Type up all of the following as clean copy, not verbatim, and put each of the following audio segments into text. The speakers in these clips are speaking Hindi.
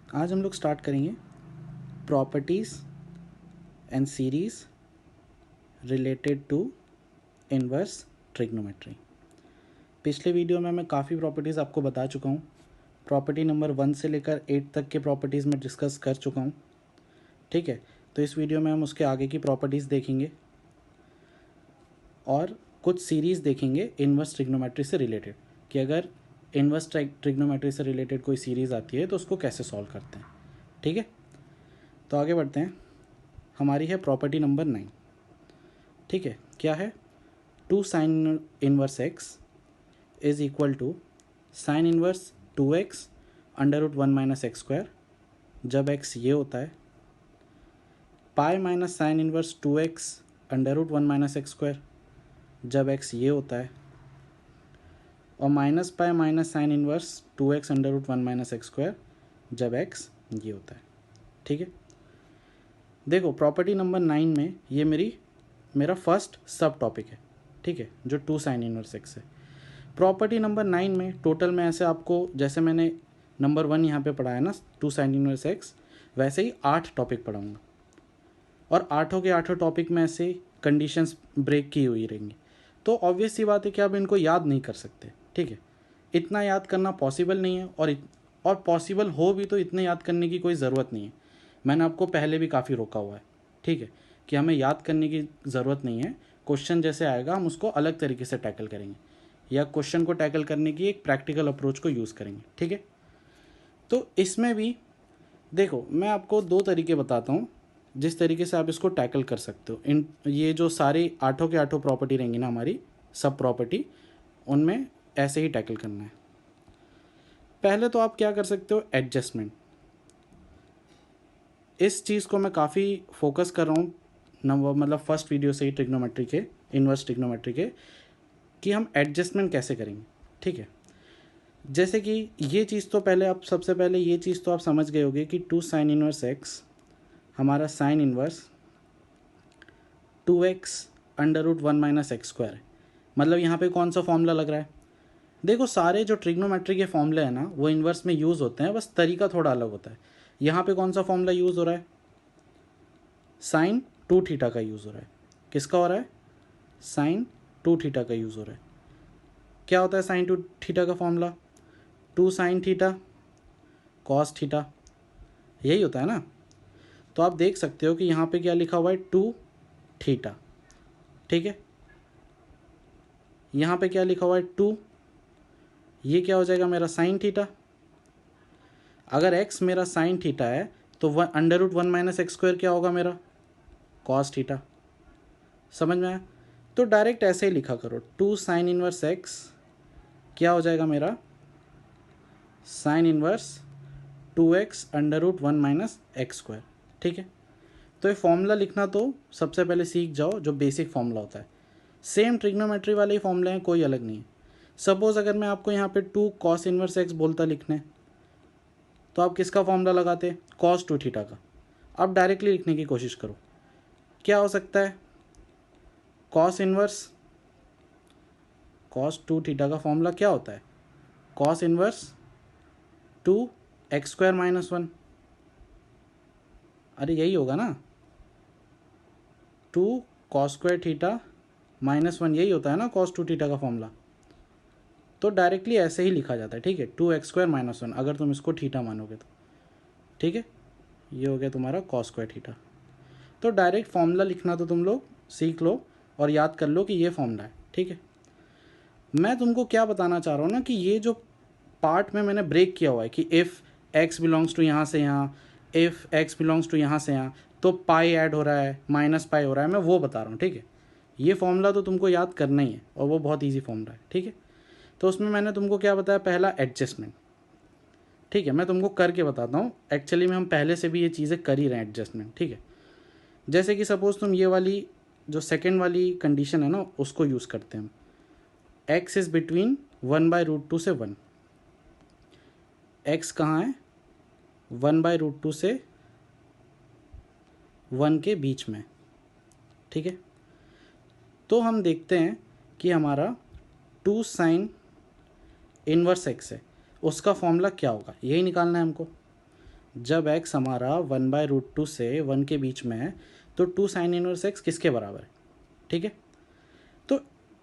आज हम लोग स्टार्ट करेंगे properties and series related to inverse trigonometry. पिछले वीडियो में मैं काफ़ी प्रॉपर्टीज़ आपको बता चुका हूँ। प्रॉपर्टी नंबर 1 से लेकर 8 तक के प्रॉपर्टीज़ में डिस्कस कर चुका हूँ। ठीक है, तो इस वीडियो में हम उसके आगे की प्रॉपर्टीज़ देखेंगे और कुछ सीरीज़ देखेंगे इनवर्स ट्रिग्नोमेट्री से रिलेटेड, कि अगर इनवर्स ट्रिग्नोमेट्री से रिलेटेड कोई सीरीज़ आती है तो उसको कैसे सॉल्व करते हैं। ठीक है, तो आगे बढ़ते हैं। हमारी है प्रॉपर्टी नंबर 9। ठीक है, क्या है? 2 sine inverse x is equal to sine inverse 2x under root 1 minus x square, जब x ये होता है, pi minus sine inverse 2x under root 1 minus x square, जब x ये होता है, और minus pi minus sine inverse 2x under root 1 minus x square, जब x ये होता है। ठीक है, देखो प्रॉपर्टी नंबर 9 में ये मेरा फर्स्ट सब टॉपिक है। ठीक है, जो 2 साइन इनवर्स एक्स है। प्रॉपर्टी नंबर 9 में टोटल में ऐसे आपको, जैसे मैंने नंबर 1 यहाँ पे पढ़ाया ना 2 साइन इनवर्स एक्स, वैसे ही 8 टॉपिक पढ़ाऊँगा और 8 के 8 टॉपिक में ऐसे कंडीशंस ब्रेक की हुई रहेंगी। तो ऑब्वियस सी बात है कि आप इनको याद नहीं कर सकते। ठीक है, इतना याद करना पॉसिबल नहीं है, और पॉसिबल हो भी तो इतने याद करने की कोई ज़रूरत नहीं है। मैंने आपको पहले भी काफ़ी रोका हुआ है। ठीक है, कि हमें याद करने की ज़रूरत नहीं है। क्वेश्चन जैसे आएगा हम उसको अलग तरीके से टैकल करेंगे, या क्वेश्चन को टैकल करने की एक प्रैक्टिकल अप्रोच को यूज़ करेंगे। ठीक है, तो इसमें भी देखो मैं आपको 2 तरीके बताता हूँ जिस तरीके से आप इसको टैकल कर सकते हो। ये जो सारी 8 के 8 प्रॉपर्टी रहेंगी ना हमारी सब प्रॉपर्टी, उनमें ऐसे ही टैकल करना है। पहले तो आप क्या कर सकते हो, एडजस्टमेंट। इस चीज़ को मैं काफ़ी फोकस कर रहा हूँ मतलब फर्स्ट वीडियो से ही ट्रिग्नोमेट्री के, इनवर्स ट्रिग्नोमेट्री के, कि हम एडजस्टमेंट कैसे करेंगे। ठीक है, जैसे कि ये चीज़ तो पहले आप, सबसे पहले ये चीज़ तो आप समझ गए होगे कि 2 साइन इनवर्स एक्स हमारा sine inverse 2x under root 1 minus x square है। मतलब यहाँ पे कौन सा फॉर्मूला लग रहा है? देखो सारे जो ट्रिग्नोमेट्री के फॉर्मूले हैं ना वो इन्वर्स में यूज़ होते हैं, बस तरीका थोड़ा अलग होता है। यहाँ पे कौन सा फॉर्मूला यूज़ हो रहा है? साइन 2 थीटा का यूज़ हो रहा है। किसका हो रहा है? साइन 2 थीटा का यूज़ हो रहा है। क्या होता है साइन 2 थीटा का formula? 2 sine theta cos theta, यही होता है ना। तो आप देख सकते हो कि यहाँ पे क्या लिखा हुआ है, 2 थीटा। ठीक है, यहाँ पे क्या लिखा हुआ है, 2, ये क्या हो जाएगा मेरा साइन थीटा। अगर x मेरा साइन थीटा है तो under root 1 minus x square क्या होगा मेरा? Cos theta. समझ में आया? तो डायरेक्ट ऐसे ही लिखा करो, 2 साइन इनवर्स x क्या हो जाएगा मेरा? Sine inverse 2x under root 1 minus x square. ठीक है, तो ये फॉर्मूला लिखना तो सबसे पहले सीख जाओ, जो बेसिक फॉर्मूला होता है। सेम ट्रिग्नोमेट्री वाले ही फॉर्मूले हैं, कोई अलग नहीं है। सपोज अगर मैं आपको यहाँ पे 2 कॉस इनवर्स x बोलता लिखने, तो आप किसका फॉर्मूला लगाते? कॉस 2 थीटा का। आप डायरेक्टली लिखने की कोशिश करो, क्या हो सकता है? कॉस इनवर्स कॉस 2 थीटा का फॉर्मूला क्या होता है? Cos inverse 2 x square minus 1। अरे यही होगा ना, 2 कॉस स्क्वायर थीटा माइनस 1, यही होता है ना कॉस 2 थीटा का फॉर्मूला। तो डायरेक्टली ऐसे ही लिखा जाता है। ठीक है, 2 एक्स स्क्वायर माइनस 1 अगर तुम इसको थीटा मानोगे तो। ठीक है, ये हो गया तुम्हारा कॉस स्क्वायर थीटा। तो डायरेक्ट फॉर्मूला लिखना तो तुम लोग सीख लो और याद कर लो कि ये फॉर्मूला है। ठीक है, मैं तुमको क्या बताना चाह रहा हूँ ना, कि ये जो पार्ट में मैंने ब्रेक किया हुआ है कि इफ़ एक्स बिलोंग्स टू यहाँ से यहाँ, इफ़ एक्स बिलोंग्स टू यहाँ से यहाँ, तो पाई ऐड हो रहा है, माइनस पाई हो रहा है, मैं वो बता रहा हूँ। ठीक है, ये फॉर्मूला तो तुमको याद करना ही है और वो बहुत ईजी फॉर्मूला है। ठीक है, तो उसमें मैंने तुमको क्या बताया? पहला एडजस्टमेंट। ठीक है, मैं तुमको करके बताता हूँ। एक्चुअली में हम पहले से भी ये चीज़ें कर ही रहे हैं, एडजस्टमेंट। ठीक है, जैसे कि सपोज तुम ये वाली जो सेकेंड वाली कंडीशन है ना उसको यूज़ करते हैं हम। एक्स इज़ बिटवीन 1/√2 से 1। एक्स कहाँ है? 1/√2 से 1 के बीच में। ठीक है, तो हम देखते हैं कि हमारा 2 साइन इनवर्स एक्स है, उसका फॉर्मूला क्या होगा, यही निकालना है हमको। जब x हमारा 1/√2 से 1 के बीच में है तो 2 sin इनवर्स x किसके बराबर है, ठीक है। तो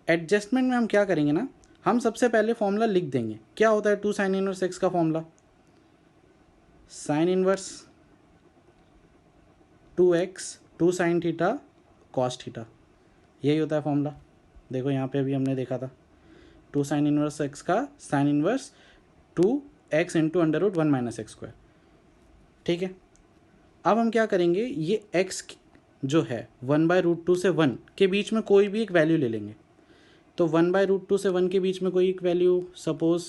एडजस्टमेंट में हम क्या करेंगे ना, हम सबसे पहले फॉर्मूला लिख देंगे। क्या होता है 2 sin इनवर्स x का formula, sin inverse 2x 2 sin theta cos theta, यही होता है फॉर्मूला। देखो यहाँ पे अभी हमने देखा था 2 sin इनवर्स x का sin inverse 2x into √1 - x², ठीक है। अब हम क्या करेंगे, ये x जो है 1/√2 से 1 के बीच में कोई भी एक वैल्यू ले लेंगे। तो 1/√2 से 1 के बीच में कोई एक वैल्यू, सपोज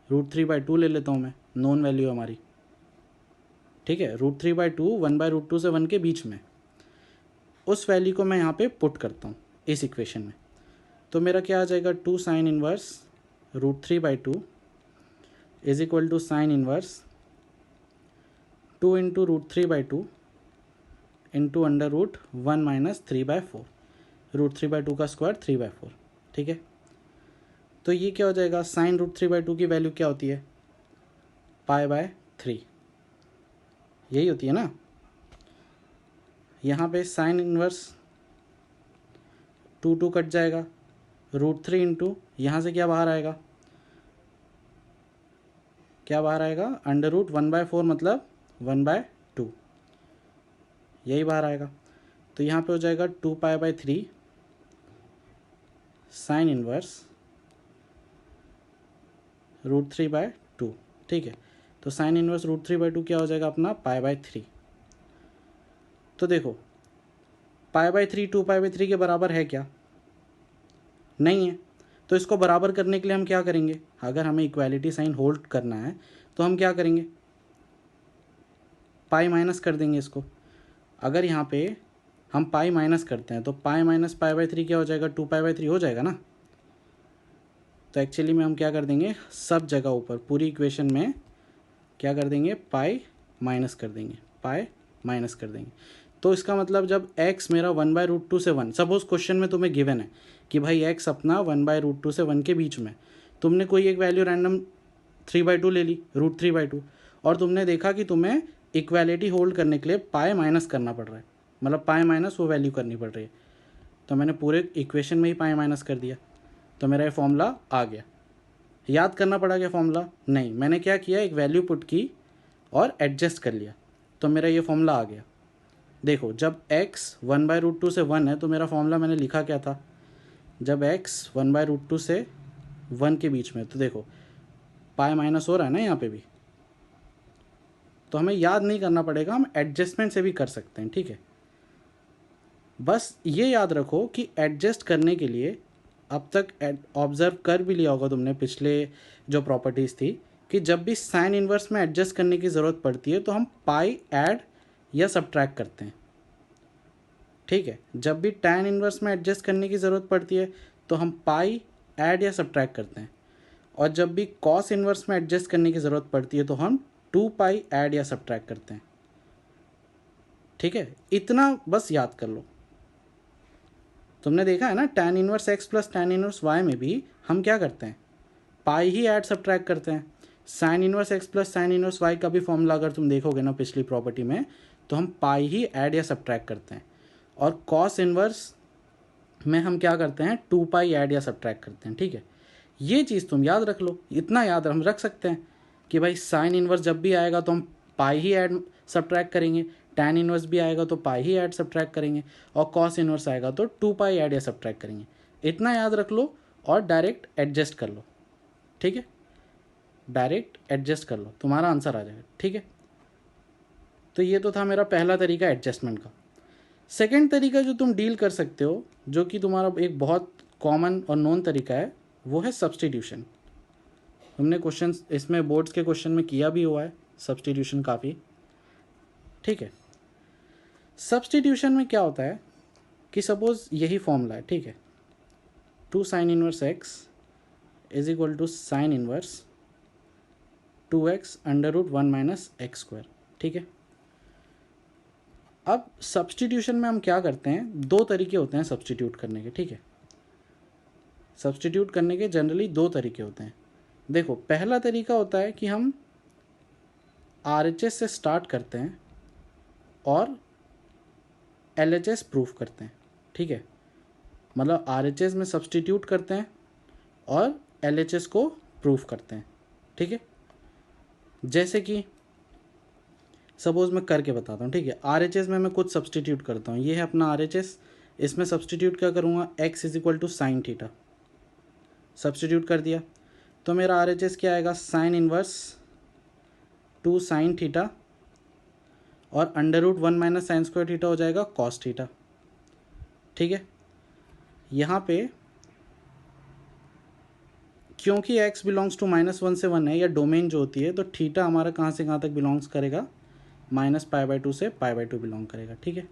√3/2 ले लेता हूँ मैं, नॉन वैल्यू हमारी, ठीक है। √3/2 1/√2 से 1 के बीच में, उस वैल्यू को मैं यहाँ पे पुट करता हूँ इस इक्वेशन में। तो मेरा क्या आ जाएगा, 2 sin inverse √3/2 is equal to sine inverse 2 into √3/2 into √1 - 3/4, √3/2 का स्क्वायर 3/4, ठीक है। तो ये क्या हो जाएगा, साइन √3/2 की वैल्यू क्या होती है, π/3, यही होती है ना। यहाँ पे साइन इनवर्स 2 कट जाएगा, √3 इंटू यहाँ से क्या बाहर आएगा, क्या बाहर आएगा, √1/4 मतलब 1/2, यही बाहर आएगा। तो यहाँ पे हो जाएगा 2π/3 साइन इनवर्स √3/2, ठीक है। तो साइन इनवर्स √3/2 क्या हो जाएगा अपना, π/3। तो देखो π/3 2π/3 के बराबर है क्या, नहीं है। तो इसको बराबर करने के लिए हम क्या करेंगे, अगर हमें इक्वालिटी साइन होल्ड करना है तो हम क्या करेंगे, पाई माइनस कर देंगे इसको। अगर यहाँ पे हम पाई माइनस करते हैं तो पाई माइनस π/3 क्या हो जाएगा, 2π/3 हो जाएगा ना। तो एक्चुअली में हम क्या कर देंगे, सब जगह ऊपर पूरी इक्वेशन में क्या कर देंगे, पाई माइनस कर देंगे, पाई माइनस कर देंगे। तो इसका मतलब जब x मेरा 1/√2 से 1, सपोज क्वेश्चन में तुम्हें गिवन है कि भाई x अपना 1/√2 से 1 के बीच में, तुमने कोई एक वैल्यू रैंडम 3/2 ले ली, √3/2, और तुमने देखा कि तुम्हें इक्वालिटी होल्ड करने के लिए पाई माइनस करना पड़ रहा है, मतलब पाई माइनस वो वैल्यू करनी पड़ रही है। तो मैंने पूरे इक्वेशन में ही पाई माइनस कर दिया, तो मेरा ये फॉर्मूला आ गया। याद करना पड़ा क्या फॉर्मूला, नहीं, मैंने क्या किया, एक वैल्यू पुट की और एडजस्ट कर लिया, तो मेरा ये फॉर्मूला आ गया। देखो जब x 1/√2 से 1 है तो मेरा फॉर्मूला मैंने लिखा क्या था, जब x 1/√2 से 1 के बीच में, तो देखो पाई माइनस हो रहा है ना यहाँ पे भी, तो हमें याद नहीं करना पड़ेगा, हम एडजस्टमेंट से भी कर सकते हैं, ठीक है। बस ये याद रखो कि एडजस्ट करने के लिए, अब तक ऑब्जर्व कर भी लिया होगा तुमने पिछले जो प्रॉपर्टीज़ थी, कि जब भी साइन इन्वर्स में एडजस्ट करने की ज़रूरत पड़ती है तो हम पाई ऐड या सब्ट्रैक्ट करते हैं, ठीक है। जब भी टैन इन्वर्स में एडजस्ट करने की ज़रूरत पड़ती है तो हम पाई ऐड या सब्ट्रैक्ट करते हैं, और जब भी कॉस इन्वर्स में एडजस्ट करने की ज़रूरत पड़ती है तो हम 2π ऐड या सब्ट्रैक्ट करते हैं, ठीक है। इतना बस याद कर लो। तुमने देखा है ना, tan inverse x plus tan inverse y में भी हम क्या करते हैं, पाई ही ऐड सब्ट्रैक्ट करते हैं। Sine inverse x plus sine inverse y का भी फॉर्मूला अगर तुम देखोगे ना पिछली प्रॉपर्टी में, तो हम पाई ही ऐड या सब्ट्रैक्ट करते हैं। और कॉस इनवर्स में हम क्या करते हैं, 2π ऐड या सब्ट्रैक्ट करते हैं, ठीक है। ये चीज़ तुम याद रख लो, इतना याद हम रख सकते हैं कि भाई साइन इनवर्स जब भी आएगा तो हम पाई ही ऐड सब्ट्रैक्ट करेंगे, टैन इनवर्स भी आएगा तो पाई ही ऐड सब्ट्रैक्ट करेंगे, और कॉस इनवर्स आएगा तो 2π ऐड या सब्ट्रैक्ट करेंगे। इतना याद रख लो और डायरेक्ट एडजस्ट कर लो, ठीक है। डायरेक्ट एडजस्ट कर लो, तुम्हारा आंसर आ जाएगा, ठीक है। तो ये तो था मेरा पहला तरीका एडजस्टमेंट का। सेकेंड तरीका जो तुम डील कर सकते हो, जो कि तुम्हारा एक बहुत कॉमन और नोन तरीका है, वो है सब्सटीट्यूशन। तुमने क्वेश्चन इसमें बोर्ड्स के क्वेश्चन में किया भी हुआ है सब्सटीट्यूशन काफ़ी, ठीक है। सब्सटीट्यूशन में क्या होता है कि सपोज यही फॉर्मूला है, ठीक है, 2 sin inverse x is equal to sine inverse 2x √1 - x², ठीक है। अब सब्सटीट्यूशन में हम क्या करते हैं, दो तरीके होते हैं सब्सटीट्यूट करने के, ठीक है। सब्सटीट्यूट करने के जनरली दो तरीके होते हैं। देखो पहला तरीका होता है कि हम RHS से स्टार्ट करते हैं और LHS प्रूफ करते हैं, ठीक है। मतलब RHS में सब्सटीट्यूट करते हैं और LHS को प्रूफ करते हैं, ठीक है। जैसे कि सपोज मैं करके बताता हूँ, ठीक है। RHS में मैं कुछ सब्सटीट्यूट करता हूँ, ये है अपना RHS, इसमें सब्सटीट्यूट क्या करूँगा, x is equal to sine theta, substitute कर दिया तो मेरा RHS क्या आएगा, साइन इनवर्स 2 साइन थीटा और under root 1 minus sine square theta हो जाएगा कॉस थीटा, ठीक है। यहाँ पे क्योंकि x बिलोंग्स टू -1 से 1 है, या डोमेन जो होती है, तो थीटा हमारा कहाँ से कहाँ तक बिलोंग्स करेगा, -π/2 से π/2 बिलोंग करेगा, ठीक है।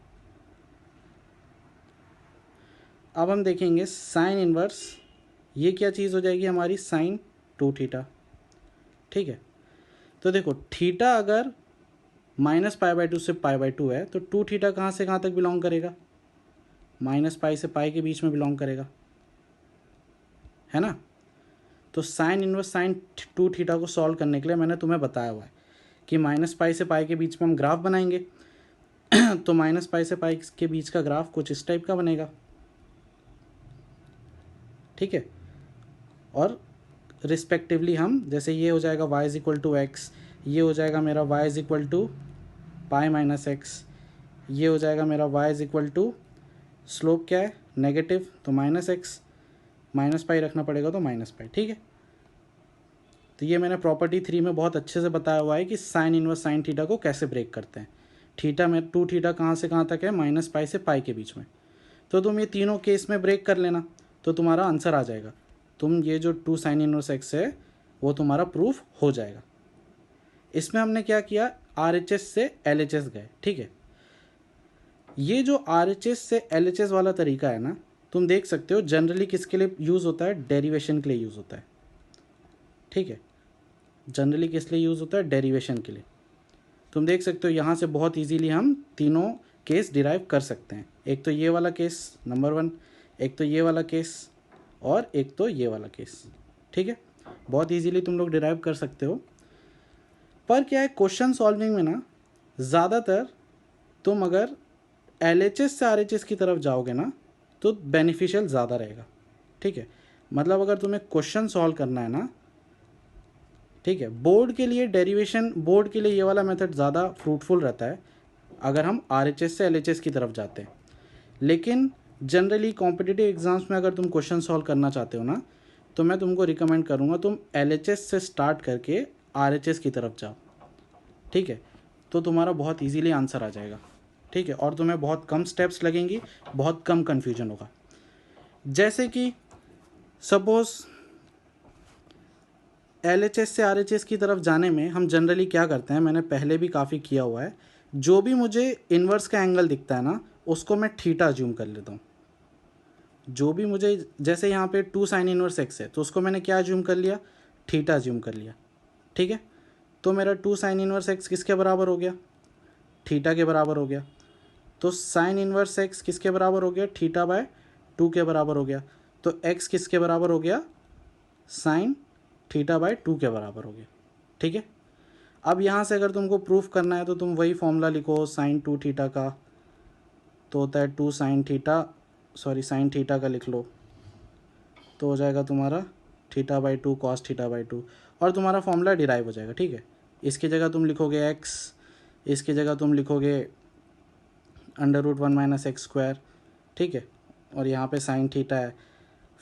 अब हम देखेंगे साइन इनवर्स, ये क्या चीज़ हो जाएगी हमारी, साइन 2 थीटा, ठीक है। तो देखो थीटा अगर -π/2 से π/2 है तो 2 थीटा कहाँ से कहाँ तक बिलोंग करेगा, -π से π के बीच में बिलोंग करेगा, है ना। तो साइन इनवर्स साइन 2 थीटा को सॉल्व करने के लिए मैंने तुम्हें बताया हुआ है कि -π से π के बीच में हम ग्राफ बनाएंगे तो -π से π के बीच का ग्राफ कुछ इस टाइप का बनेगा, ठीक है। और रिस्पेक्टिवली हम, जैसे ये हो जाएगा y is equal to x, ये हो जाएगा मेरा y is equal to pi minus x, ये हो जाएगा मेरा y is equal to slope क्या है, नेगेटिव, तो -x, -π रखना पड़ेगा तो -π, ठीक है। तो ये मैंने प्रॉपर्टी 3 में बहुत अच्छे से बताया हुआ है कि साइन इनवर्स साइन थीटा को कैसे ब्रेक करते हैं। थीटा में 2 थीटा कहाँ से कहाँ तक है, -π से π के बीच में, तो तुम ये तीनों केस में ब्रेक कर लेना तो तुम्हारा आंसर आ जाएगा। तुम ये जो 2 साइन इनवर्स x है वो तुम्हारा प्रूफ हो जाएगा। इसमें हमने क्या किया, RHS से LHS गए, ठीक है। ये जो RHS से LHS वाला तरीका है ना, तुम देख सकते हो जनरली किसके लिए यूज़ होता है, डेरिवेशन के लिए यूज़ होता है, ठीक है। जनरली किस लिए यूज़ होता है, डेरिवेशन के लिए। तुम देख सकते हो यहाँ से बहुत इजीली हम तीनों केस डिराइव कर सकते हैं। एक तो ये वाला केस नंबर 1, एक तो ये वाला केस, और एक तो ये वाला केस, ठीक है। बहुत इजीली तुम लोग डिराइव कर सकते हो। पर क्या है, क्वेश्चन सॉल्विंग में ना ज़्यादातर तुम अगर LHS से RHS की तरफ जाओगे ना तो बेनिफिशियल ज़्यादा रहेगा, ठीक है। मतलब अगर तुम्हें क्वेश्चन सॉल्व करना है ना, ठीक है, बोर्ड के लिए डेरिवेशन, बोर्ड के लिए ये वाला मेथड ज़्यादा फ्रूटफुल रहता है अगर हम RHS से LHS की तरफ जाते हैं। लेकिन जनरली कॉम्पिटिटिव एग्जाम्स में अगर तुम क्वेश्चन सॉल्व करना चाहते हो ना, तो मैं तुमको रिकमेंड करूँगा तुम LHS से स्टार्ट करके RHS की तरफ जाओ, ठीक है। तो तुम्हारा बहुत इजीली आंसर आ जाएगा, ठीक है। और तुम्हें बहुत कम स्टेप्स लगेंगी, बहुत कम कन्फ्यूजन होगा। जैसे कि सपोज LHS से RHS की तरफ जाने में हम जनरली क्या करते हैं, मैंने पहले भी काफ़ी किया हुआ है, जो भी मुझे इन्वर्स का एंगल दिखता है ना उसको मैं थीटा अज्यूम कर लेता हूँ। जो भी मुझे, जैसे यहाँ पे 2 साइन इनवर्स x है तो उसको मैंने क्या अज्यूम कर लिया, थीटा अज्यूम कर लिया, ठीक है। तो मेरा 2 साइन इनवर्स x किसके बराबर हो गया, थीटा के बराबर हो गया। तो साइन इनवर्स x किसके बराबर हो गया, θ/2 के बराबर हो गया। तो x किसके बराबर हो गया, साइन θ/2 के बराबर हो गया, ठीक है। अब यहाँ से अगर तुमको प्रूफ करना है तो तुम वही फॉर्मूला लिखो, साइन 2 थीटा का तो होता है 2 sine theta, sorry sine theta का लिख लो तो हो जाएगा तुम्हारा θ/2 कॉस θ/2, और तुम्हारा फॉर्मूला डिराइव हो जाएगा, ठीक है। इसकी जगह तुम लिखोगे x, इसकी जगह तुम लिखोगे √1 माइनस एक्स स्क्वायर, ठीक है। और यहाँ पे साइन थीटा है,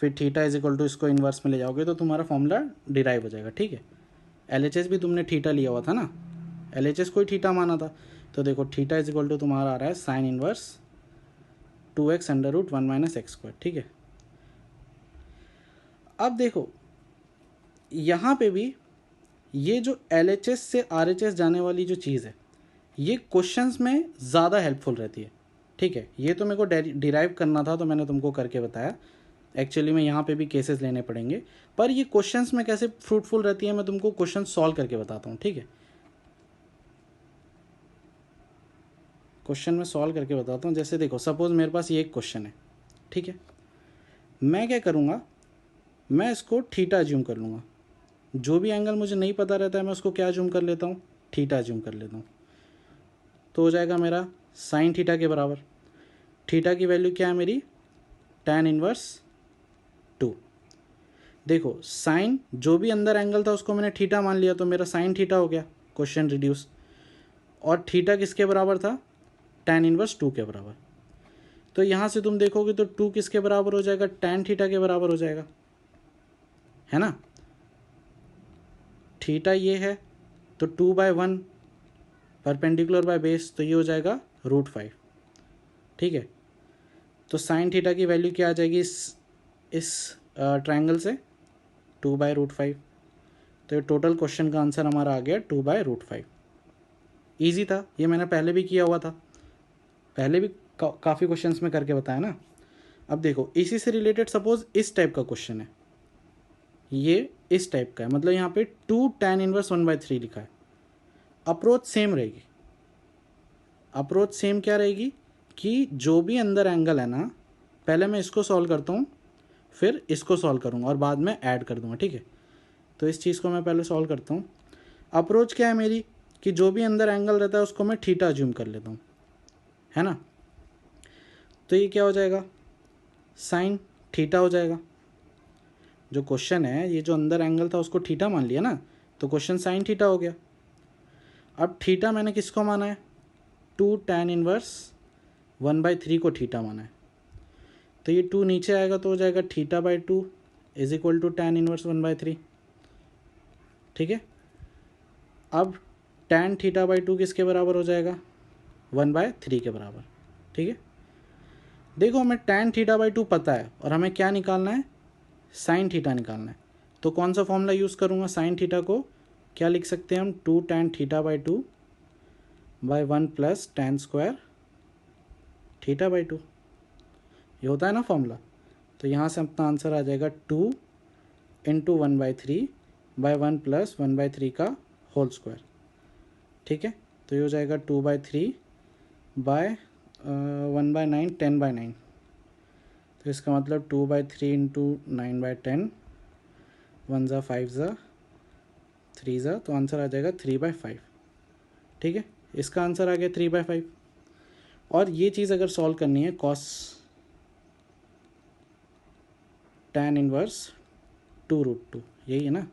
फिर थीटा इज इक्वल टू इसको इन्वर्स में ले जाओगे तो तुम्हारा फॉर्मूला डिराइव हो जाएगा, ठीक है। LHS भी तुमने थीटा लिया हुआ था ना, LHS को ही थीटा माना था, तो देखो थीटा इज इक्वल टू तुम्हारा आ रहा है sign inverse 2x √1 minus x square, ठीक है। अब देखो यहाँ पे भी ये जो LHS से RHS जाने वाली जो चीज़ है ये क्वेश्चंस में ज़्यादा हेल्पफुल रहती है, ठीक है। ये तो मेरे को डिराइव करना था तो मैंने तुमको करके बताया। एक्चुअली में यहाँ पे भी केसेस लेने पड़ेंगे, पर ये क्वेश्चंस में कैसे फ्रूटफुल रहती है मैं तुमको क्वेश्चन सॉल्व करके बताता हूँ, ठीक है। क्वेश्चन में सॉल्व करके बताता हूँ। जैसे देखो सपोज मेरे पास ये एक क्वेश्चन है, ठीक है। मैं क्या करूँगा, मैं इसको थीटा अज्यूम कर लूँगा। जो भी एंगल मुझे नहीं पता रहता है मैं उसको क्या अज्यूम कर लेता हूँ, थीटा ज्यूम कर लेता हूँ, तो हो जाएगा मेरा साइन थीटा के बराबर। थीटा की वैल्यू क्या है मेरी, tan इनवर्स 2। देखो साइन जो भी अंदर एंगल था उसको मैंने थीटा मान लिया, तो मेरा साइन थीटा हो गया, क्वेश्चन रिड्यूस। और थीटा किसके बराबर था, tan इनवर्स 2 के बराबर। तो यहाँ से तुम देखोगे तो 2 किसके बराबर हो जाएगा, tan थीटा के बराबर हो जाएगा, है ना। थीटा ये है तो 2/1 परपेंडिकुलर बाय बेस, तो ये हो जाएगा √5। ठीक है, तो साइन थीटा की वैल्यू क्या आ जाएगी इस ट्रायंगल से, 2/√5। तो ये टोटल क्वेश्चन का आंसर हमारा आ गया 2/√5। ईजी था ये, मैंने पहले भी किया हुआ था, पहले भी काफ़ी क्वेश्चंस में करके बताया ना। अब देखो इसी से रिलेटेड सपोज इस टाइप का क्वेश्चन है, ये इस टाइप का है, मतलब यहाँ पे 2 tan इनवर्स 1/3 लिखा है। अप्रोच सेम रहेगी, अप्रोच सेम क्या रहेगी कि जो भी अंदर एंगल है ना, पहले मैं इसको सॉल्व करता हूँ, फिर इसको सॉल्व करूँगा और बाद में ऐड कर दूँगा। ठीक है, तो इस चीज़ को मैं पहले सॉल्व करता हूँ। अप्रोच क्या है मेरी कि जो भी अंदर एंगल रहता है उसको मैं थीटा ज्यूम कर लेता हूँ, है ना। तो ये क्या हो जाएगा, साइन थीटा हो जाएगा। जो क्वेश्चन है, ये जो अंदर एंगल था उसको थीटा मान लिया ना, तो क्वेश्चन साइन थीटा हो गया। अब थीटा मैंने किसको माना है, 2 tan इनवर्स 1/3 को थीटा माना है, तो ये 2 नीचे आएगा तो हो जाएगा θ/2 is equal to tan inverse 1/3। ठीक है, अब tan θ/2 किसके बराबर हो जाएगा, 1/3 के बराबर। ठीक है, देखो हमें tan θ/2 पता है और हमें क्या निकालना है, साइन थीटा निकालना है। तो कौन सा फॉर्मूला यूज़ करूँगा, साइन थीटा को क्या लिख सकते हैं हम, 2 tan θ/2 by 1 plus tan square θ/2, ये होता है ना फॉर्मूला। तो यहाँ से अपना आंसर आ जाएगा 2 इंटू 1/3 बाय 1 प्लस 1/3 का होल स्क्वायर। ठीक है, तो ये हो जाएगा 2/3 बाय 1/9 10/9। तो इसका मतलब 2/3 इंटू 9/10, 1 ज़ा 5 ज़ा 3 ज़ा, तो आंसर आ जाएगा 3/5। ठीक है, इसका आंसर आ गया 3/5। और ये चीज़ अगर सॉल्व करनी है, कॉस tan इनवर्स 2√2, यही है ना।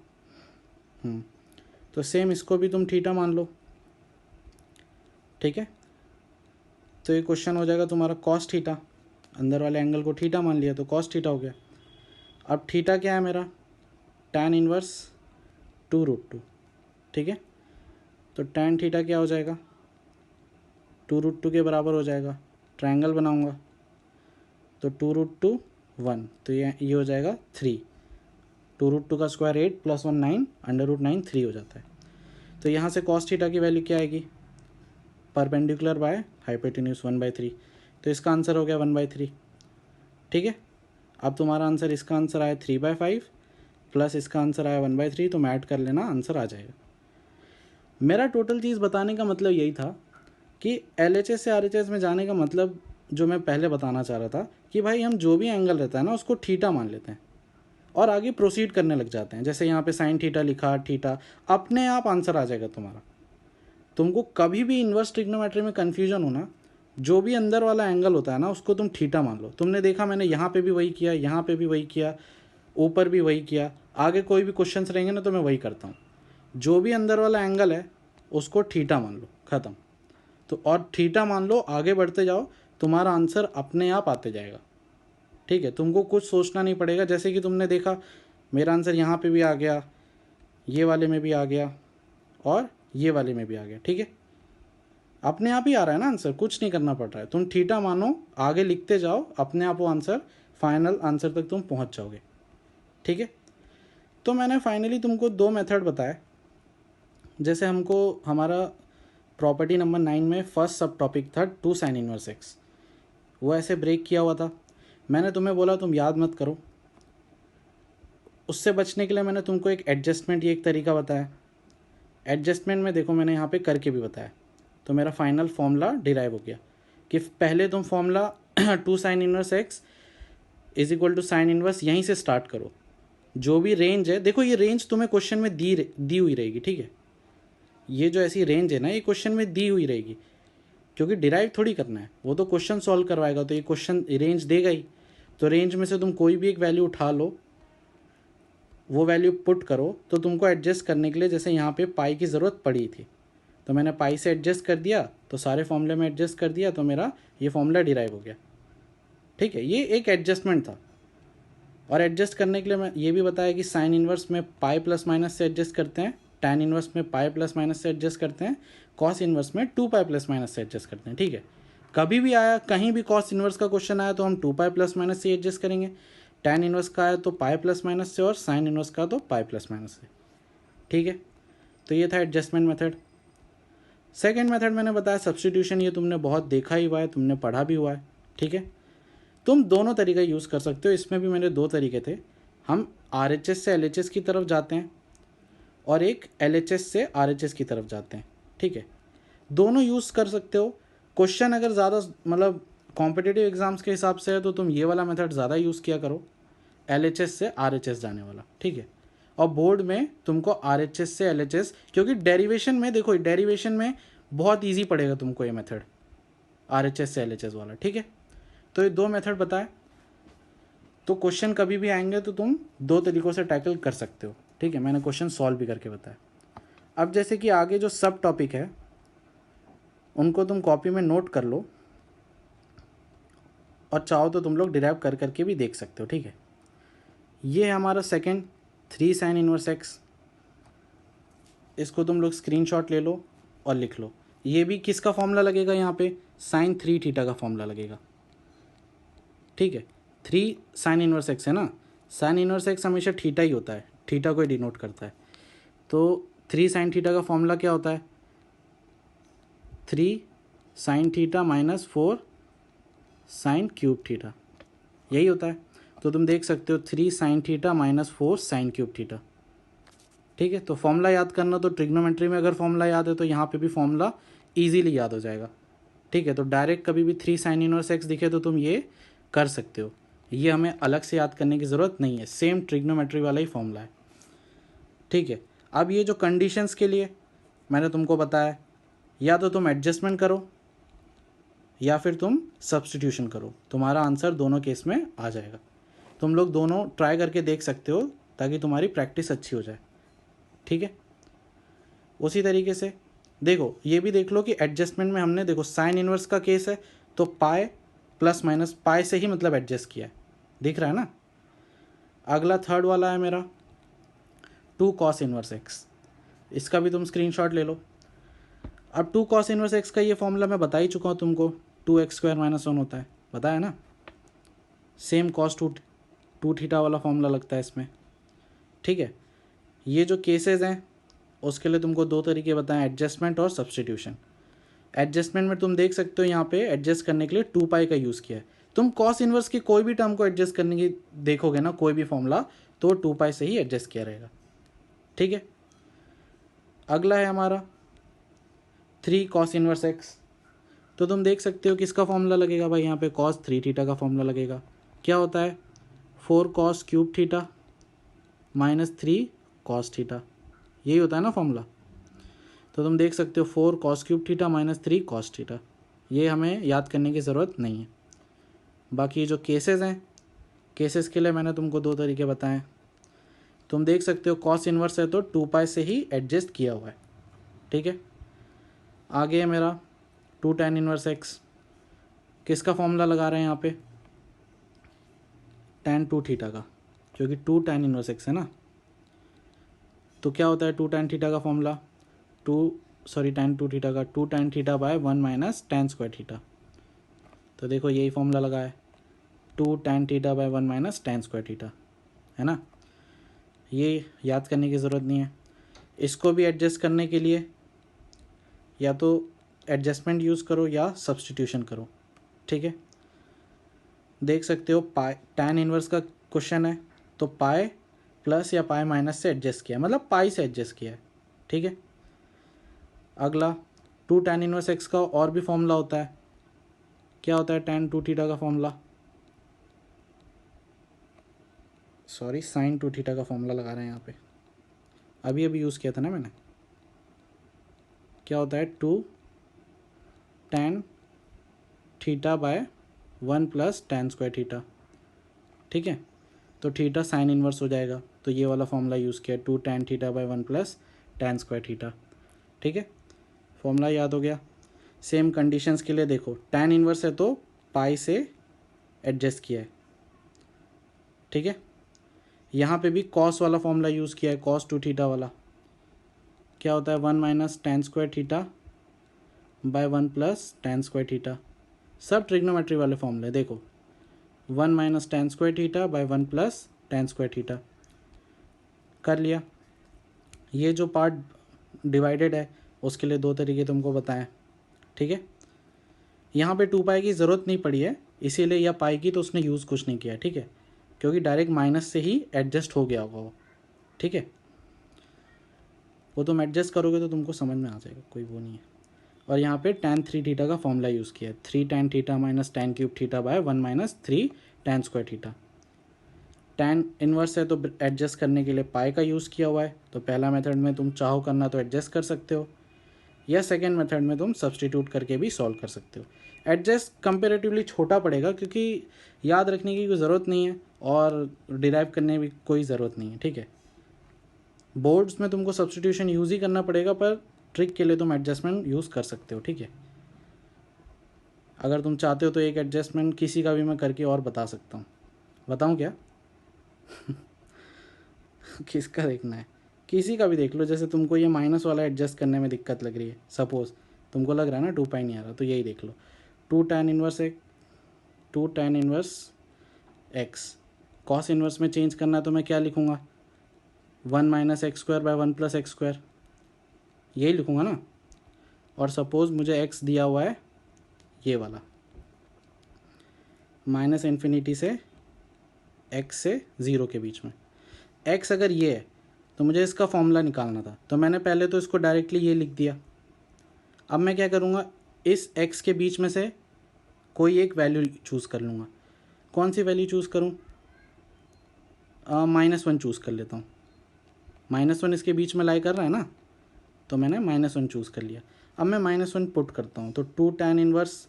तो सेम इसको भी तुम थीटा मान लो। ठीक है, तो ये क्वेश्चन हो जाएगा तुम्हारा कॉस थीटा, अंदर वाले एंगल को थीटा मान लिया तो कॉस थीटा हो गया। अब थीटा क्या है मेरा, tan इनवर्स 2√2। ठीक है, तो tan थीटा क्या हो जाएगा, 2√2 के बराबर हो जाएगा। ट्रायंगल बनाऊंगा तो 2√2 1, तो ये हो जाएगा 3। 2√2 का स्क्वायर 8 प्लस 1 9, √9 3 हो जाता है। तो यहाँ से कॉस थीटा की वैल्यू क्या आएगी, परपेंडिकुलर बाय हाइपोटेन्यूज 1/3, तो इसका आंसर हो गया 1/3। ठीक है, अब तुम्हारा आंसर, इसका आंसर आया 3/5 प्लस इसका आंसर आया 1/3, तो मैं ऐड कर लेना, आंसर आ जाएगा। मेरा टोटल चीज़ बताने का मतलब यही था कि LHS से RHS में जाने का मतलब जो मैं पहले बताना चाह रहा था कि भाई हम जो भी एंगल रहता है ना उसको थीटा मान लेते हैं और आगे प्रोसीड करने लग जाते हैं। जैसे यहाँ पे साइन थीटा लिखा, थीटा, अपने आप आंसर आ जाएगा तुम्हारा। तुमको कभी भी इन्वर्स ट्रिग्नोमेट्री में कन्फ्यूजन हो ना, जो भी अंदर वाला एंगल होता है ना उसको तुम थीटा मान लो। तुमने देखा मैंने यहाँ पे भी वही किया, यहाँ पे भी वही किया, ऊपर भी वही किया, आगे कोई भी क्वेश्चंस रहेंगे ना तो मैं वही करता हूँ। जो भी अंदर वाला एंगल है उसको थीटा मान लो, ख़त्म। तो और थीटा मान लो, आगे बढ़ते जाओ, तुम्हारा आंसर अपने आप आते जाएगा। ठीक है, तुमको कुछ सोचना नहीं पड़ेगा। जैसे कि तुमने देखा मेरा आंसर यहाँ पे भी आ गया, ये वाले में भी आ गया और ये वाले में भी आ गया। ठीक है, अपने आप ही आ रहा है ना आंसर, कुछ नहीं करना पड़ रहा है। तुम थीटा मानो, आगे लिखते जाओ, अपने आप वो आंसर, फाइनल आंसर तक तुम पहुँच जाओगे। ठीक है, तो मैंने फाइनली तुमको 2 मेथड बताए। जैसे हमको हमारा प्रॉपर्टी नंबर 9 में फर्स्ट सब टॉपिक था 2 sin इनवर्स x, वो ऐसे ब्रेक किया हुआ था। मैंने तुम्हें बोला तुम याद मत करो, उससे बचने के लिए मैंने तुमको एक एडजस्टमेंट, ये एक तरीका बताया। एडजस्टमेंट में देखो मैंने यहाँ पे करके भी बताया, तो मेरा फाइनल फॉर्मूला डिराइव हो गया कि पहले तुम formula 2 sin inverse x is equal to sine inverse यहीं से स्टार्ट करो। जो भी रेंज है, देखो ये रेंज तुम्हें क्वेश्चन में दी हुई रहेगी। ठीक है, ये जो ऐसी रेंज है ना, ये क्वेश्चन में दी हुई रहेगी, क्योंकि डिराइव थोड़ी करना है, वो तो क्वेश्चन सॉल्व करवाएगा, तो ये क्वेश्चन रेंज देगा ही। तो रेंज में से तुम कोई भी एक वैल्यू उठा लो, वो वैल्यू पुट करो, तो तुमको एडजस्ट करने के लिए जैसे यहाँ पे पाई की ज़रूरत पड़ी थी, तो मैंने पाई से एडजस्ट कर दिया, तो सारे फॉर्मूले में एडजस्ट कर दिया, तो मेरा ये फॉर्मूला डिराइव हो गया। ठीक है, ये एक एडजस्टमेंट था। और एडजस्ट करने के लिए मैं ये भी बताया कि साइन इन्वर्स में पाई प्लस माइनस से एडजस्ट करते हैं, टैन इन्वर्स में पाई प्लस माइनस से एडजस्ट करते हैं, कॉस इन्वर्स में 2 पाई प्लस माइनस से एडजस्ट करते हैं। ठीक है, कभी भी आया, कहीं भी कॉस इन्वर्स का क्वेश्चन आया तो हम 2 पाई प्लस माइनस से एडजस्ट करेंगे, टैन इन्वर्स का आया तो पाई प्लस माइनस से, और साइन इन्वर्स का तो पाई प्लस माइनस से। ठीक है, तो ये था एडजस्टमेंट मेथड। सेकेंड मेथड मैंने बताया सब्सटीट्यूशन, ये तुमने बहुत देखा ही हुआ है, तुमने पढ़ा भी हुआ है। ठीक है, तुम दोनों तरीका यूज़ कर सकते हो, इसमें भी मेरे दो तरीके थे। हम RHS से LHS की तरफ जाते हैं, और एक LHS से RHS की तरफ जाते हैं। ठीक है, दोनों यूज़ कर सकते हो। क्वेश्चन अगर ज़्यादा मतलब कॉम्पिटिटिव एग्जाम्स के हिसाब से है तो तुम ये वाला मेथड ज़्यादा यूज़ किया करो, LHS से RHS जाने वाला। ठीक है, और बोर्ड में तुमको RHS से LHS, क्योंकि डेरिवेशन में देखो, डेरिवेशन में बहुत ईजी पड़ेगा तुमको ये मेथड, RHS से LHS वाला। ठीक है, तो ये दो मेथड बताए, तो क्वेश्चन कभी भी आएंगे तो तुम दो तरीक़ों से टैकल कर सकते हो। ठीक है, मैंने क्वेश्चन सॉल्व भी करके बताया। अब जैसे कि आगे जो सब टॉपिक है उनको तुम कॉपी में नोट कर लो, और चाहो तो तुम लोग डिराइव कर करके भी देख सकते हो। ठीक है, ये है हमारा सेकंड 3 साइन इनवर्स एक्स, इसको तुम लोग स्क्रीनशॉट ले लो और लिख लो। ये भी किसका फॉर्मूला लगेगा, यहाँ पे साइन 3 थीटा का फॉर्मूला लगेगा। ठीक है, 3 साइन इनवर्स एक्स है ना, साइन इनवर्स एक्स हमेशा थीटा ही होता है, थीटा को ही डिनोट करता है। तो 3 साइन थीटा का फॉर्मूला क्या होता है, 3 sine theta minus 4 sine cube theta, यही होता है। तो तुम देख सकते हो 3 sine theta minus 4 sine cube theta. ठीक है, तो फॉर्मूला याद करना, तो ट्रिग्नोमेट्री में अगर फॉर्मूला याद है तो यहाँ पे भी फॉर्मूला ईजिली याद हो जाएगा। ठीक है, तो डायरेक्ट कभी भी 3 साइन इनवर्स एक्स दिखे तो तुम ये कर सकते हो, ये हमें अलग से याद करने की ज़रूरत नहीं है, सेम ट्रिग्नोमेट्री वाला ही फॉर्मूला है। ठीक है, अब ये जो कंडीशंस के लिए मैंने तुमको बताया, या तो तुम एडजस्टमेंट करो या फिर तुम सब्सटीट्यूशन करो, तुम्हारा आंसर दोनों केस में आ जाएगा। तुम लोग दोनों ट्राई करके देख सकते हो ताकि तुम्हारी प्रैक्टिस अच्छी हो जाए। ठीक है, उसी तरीके से देखो, ये भी देख लो कि एडजस्टमेंट में हमने देखो साइन इनवर्स का केस है तो पाई प्लस माइनस पाई से ही मतलब एडजस्ट किया है, दिख रहा है ना। अगला थर्ड वाला है मेरा 2 कॉस इनवर्स एक्स, इसका भी तुम स्क्रीनशॉट ले लो। अब 2 कॉस इनवर्स एक्स का ये फॉर्मूला मैं बता ही चुका हूँ तुमको, 2x² - 1 होता है, बताया ना। सेम कॉस टू थीटा वाला फॉर्मूला लगता है इसमें। ठीक है, ये जो केसेस हैं उसके लिए तुमको दो तरीके बताएं, एडजस्टमेंट और सब्सटीट्यूशन। एडजस्टमेंट में तुम देख सकते हो यहाँ पे एडजस्ट करने के लिए 2 पाई का यूज़ किया है। तुम कॉस इनवर्स की कोई भी टर्म को एडजस्ट करने की देखोगे ना, कोई भी फॉर्मूला, तो 2 पाई से ही एडजस्ट किया रहेगा। ठीक है, अगला है हमारा 3 कॉस इनवर्स एक्स, तो तुम देख सकते हो किसका फॉर्मूला लगेगा भाई, यहाँ पे कॉस 3 थीटा का फॉर्मूला लगेगा। क्या होता है, 4 cos cube theta minus 3 cos theta, यही होता है ना फॉर्मूला। तो तुम देख सकते हो 4 cos cube theta minus 3 cos theta, ये हमें याद करने की ज़रूरत नहीं है। बाकी जो केसेस हैं, केसेस के लिए मैंने तुमको दो तरीके बताएं। तुम देख सकते हो कॉस इनवर्स है तो 2 पाई से ही एडजस्ट किया हुआ है। ठीक है, आगे है मेरा 2 tan इनवर्स एक्स, किसका फॉर्मूला लगा रहे हैं यहाँ पे, tan 2 थीटा का, क्योंकि 2 tan इनवर्स एक्स है ना। तो क्या होता है 2 tan थीटा का फॉर्मूला, tan 2 थीटा का 2 tan theta by 1 minus tan square theta. तो देखो यही फॉर्मूला लगा है, 2 tan theta by 1 minus tan square theta, है ना। ये याद करने की ज़रूरत नहीं है। इसको भी एडजस्ट करने के लिए या तो एडजस्टमेंट यूज़ करो या सब्सटीट्यूशन करो। ठीक है, देख सकते हो पाई tan इनवर्स का क्वेश्चन है तो पाई प्लस या पाई माइनस से एडजस्ट किया, मतलब पाई से एडजस्ट किया है। ठीक है, अगला 2 tan इनवर्स एक्स का और भी फॉर्मूला होता है, क्या होता है tan 2 थीटा का फॉर्मूला, सॉरी sin 2 थीटा का फॉर्मूला लगा रहे हैं यहाँ पे, अभी यूज़ किया था ना मैंने। क्या होता है 2 tan theta by 1 plus tan square theta, ठीक है। तो थीटा साइन इन्वर्स हो जाएगा, तो ये वाला फॉर्मूला यूज़ किया 2 tan theta by 1 plus tan square theta, ठीक है। फॉर्मूला याद हो गया। सेम कंडीशंस के लिए देखो, tan इन्वर्स है तो पाई से एडजस्ट किया है, ठीक है। यहाँ पे भी कॉस वाला फॉर्मूला यूज़ किया है, cos 2 थीटा वाला। क्या होता है 1 minus tan square theta by 1 plus tan square theta. सब ट्रिग्नोमेट्री वाले फॉर्मूले देखो, 1 minus tan square theta by 1 plus tan square theta कर लिया। ये जो पार्ट डिवाइडेड है उसके लिए 2 तरीके तुमको बताएं, ठीक है। यहाँ पे 2 पाई की ज़रूरत नहीं पड़ी है, इसीलिए यह पाई की तो उसने यूज़ कुछ नहीं किया, ठीक है, क्योंकि डायरेक्ट माइनस से ही एडजस्ट हो गया होगा वो, ठीक है। वो तुम एडजस्ट करोगे तो तुमको समझ में आ जाएगा, कोई वो नहीं है। और यहाँ पे tan 3 थीटा का फॉर्मूला यूज़ किया है, 3 tan theta minus tan cube theta by 1 minus 3 tan square theta. tan inverse है तो एडजस्ट करने के लिए पाई का यूज़ किया हुआ है, तो पहला मेथड में तुम चाहो करना तो एडजस्ट कर सकते हो, या सेकेंड मेथड में तुम सब्सटीट्यूट करके भी सॉल्व कर सकते हो। एडजस्ट कंपेरेटिवली छोटा पड़ेगा क्योंकि याद रखने की कोई ज़रूरत नहीं है और डिराइव करने की कोई ज़रूरत नहीं है, ठीक है। बोर्ड्स में तुमको सब्सटीट्यूशन यूज़ ही करना पड़ेगा, पर ट्रिक के लिए तुम एडजस्टमेंट यूज़ कर सकते हो, ठीक है। अगर तुम चाहते हो तो एक एडजस्टमेंट किसी का भी मैं करके और बता सकता हूँ। बताऊँ क्या? किसका देखना है? किसी का भी देख लो। जैसे तुमको ये माइनस वाला एडजस्ट करने में दिक्कत लग रही है, सपोज़ तुमको लग रहा है ना 2 पाई नहीं आ रहा, तो यही देख लो 2 tan inverse x. Cos inverse में चेंज करना है तो मैं क्या लिखूँगा 1 minus x square by 1 plus x square, यही लिखूँगा ना। और सपोज़ मुझे एक्स दिया हुआ है ये वाला, माइनस इन्फिनिटी से एक्स से 0 के बीच में। एक्स अगर ये है तो मुझे इसका फॉर्मूला निकालना था, तो मैंने पहले तो इसको डायरेक्टली ये लिख दिया। अब मैं क्या करूँगा, इस एक्स के बीच में से कोई एक वैल्यू चूज़ कर लूँगा। कौन सी वैल्यू चूज़ करूँ? -1 चूज़ कर लेता हूँ। -1 इसके बीच में लाई कर रहा है ना, तो मैंने -1 चूज़ कर लिया। अब मैं -1 पुट करता हूँ, तो 2 tan इन्वर्स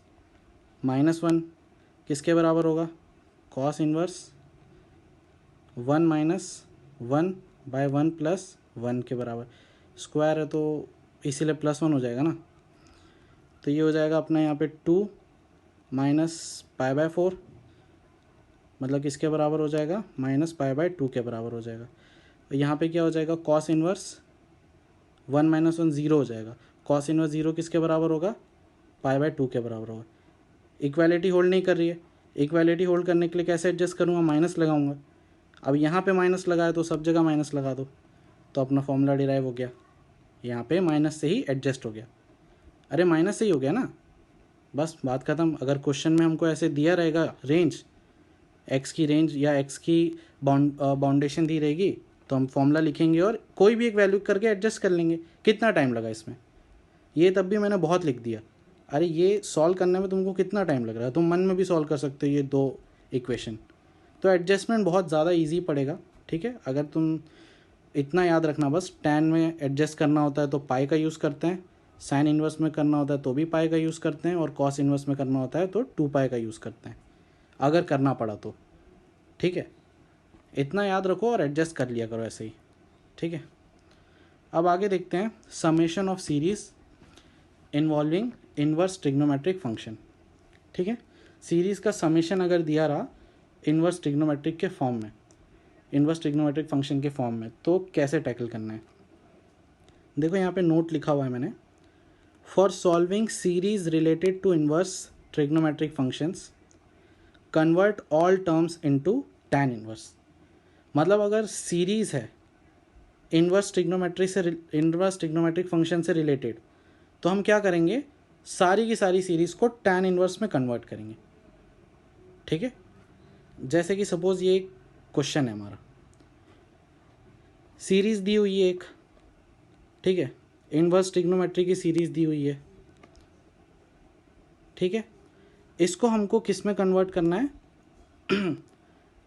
-1 किसके बराबर होगा? Cos inverse 1 minus 1 by 1 plus 1 के बराबर। स्क्वायर है तो इसीलिए +1 हो जाएगा ना, तो ये हो जाएगा अपना यहाँ पे 2 माइनस पाई बाय 4, मतलब किसके बराबर हो जाएगा? -π/2 के बराबर हो जाएगा। तो यहाँ पे क्या हो जाएगा? कॉस इन्वर्स 1 माइनस 1 0 हो जाएगा। कॉस इन्वर्स 0 किसके बराबर होगा? π/2 के बराबर होगा। इक्वालिटी होल्ड नहीं कर रही है। इक्वालिटी होल्ड करने के लिए कैसे एडजस्ट करूँगा? माइनस लगाऊंगा। अब यहाँ पे माइनस लगाया तो सब जगह माइनस लगा दो, तो अपना फॉर्मूला डिराइव हो गया। यहाँ पे माइनस से ही एडजस्ट हो गया। अरे माइनस से ही हो गया ना, बस बात ख़त्म। अगर क्वेश्चन में हमको ऐसे दिया रहेगा रेंज, एक्स की रेंज या एक्स की बाउंडेशन दी रहेगी, तो हम फॉर्मूला लिखेंगे और कोई भी एक वैल्यू करके एडजस्ट कर लेंगे। कितना टाइम लगा इसमें? ये तब भी मैंने बहुत लिख दिया। अरे ये सॉल्व करने में तुमको कितना टाइम लग रहा है? तुम मन में भी सॉल्व कर सकते हो ये 2 इक्वेशन। तो एडजस्टमेंट बहुत ज़्यादा ईजी पड़ेगा, ठीक है। अगर तुम इतना याद रखना बस, टैन में एडजस्ट करना होता है तो पाई का यूज़ करते हैं, साइन इन्वर्स में करना होता है तो भी पाई का यूज़ करते हैं, और कॉस इन्वर्स में करना होता है तो 2 पाई का यूज़ करते हैं, अगर करना पड़ा तो, ठीक है। इतना याद रखो और एडजस्ट कर लिया करो ऐसे ही, ठीक है। अब आगे देखते हैं summation of series involving inverse trigonometric function, ठीक है। सीरीज़ का समेशन अगर दिया रहा इन्वर्स ट्रिग्नोमेट्रिक के फॉर्म में, इन्वर्स ट्रिग्नोमेट्रिक फंक्शन के फॉर्म में, तो कैसे टैकल करना है? देखो यहाँ पे नोट लिखा हुआ है मैंने, for solving series related to inverse trigonometric functions convert all terms into tan inverse. मतलब अगर सीरीज़ है इन्वर्स ट्रिग्नोमेट्रिक फंक्शन से रिलेटेड, तो हम क्या करेंगे, सारी की सारी सीरीज़ को tan इन्वर्स में कन्वर्ट करेंगे, ठीक है। जैसे कि सपोज़ ये क्वेश्चन है हमारा, सीरीज़ दी हुई है एक, ठीक है, इन्वर्स ट्रिग्नोमेट्री की सीरीज़ दी हुई है, ठीक है। इसको हमको किस में कन्वर्ट करना है?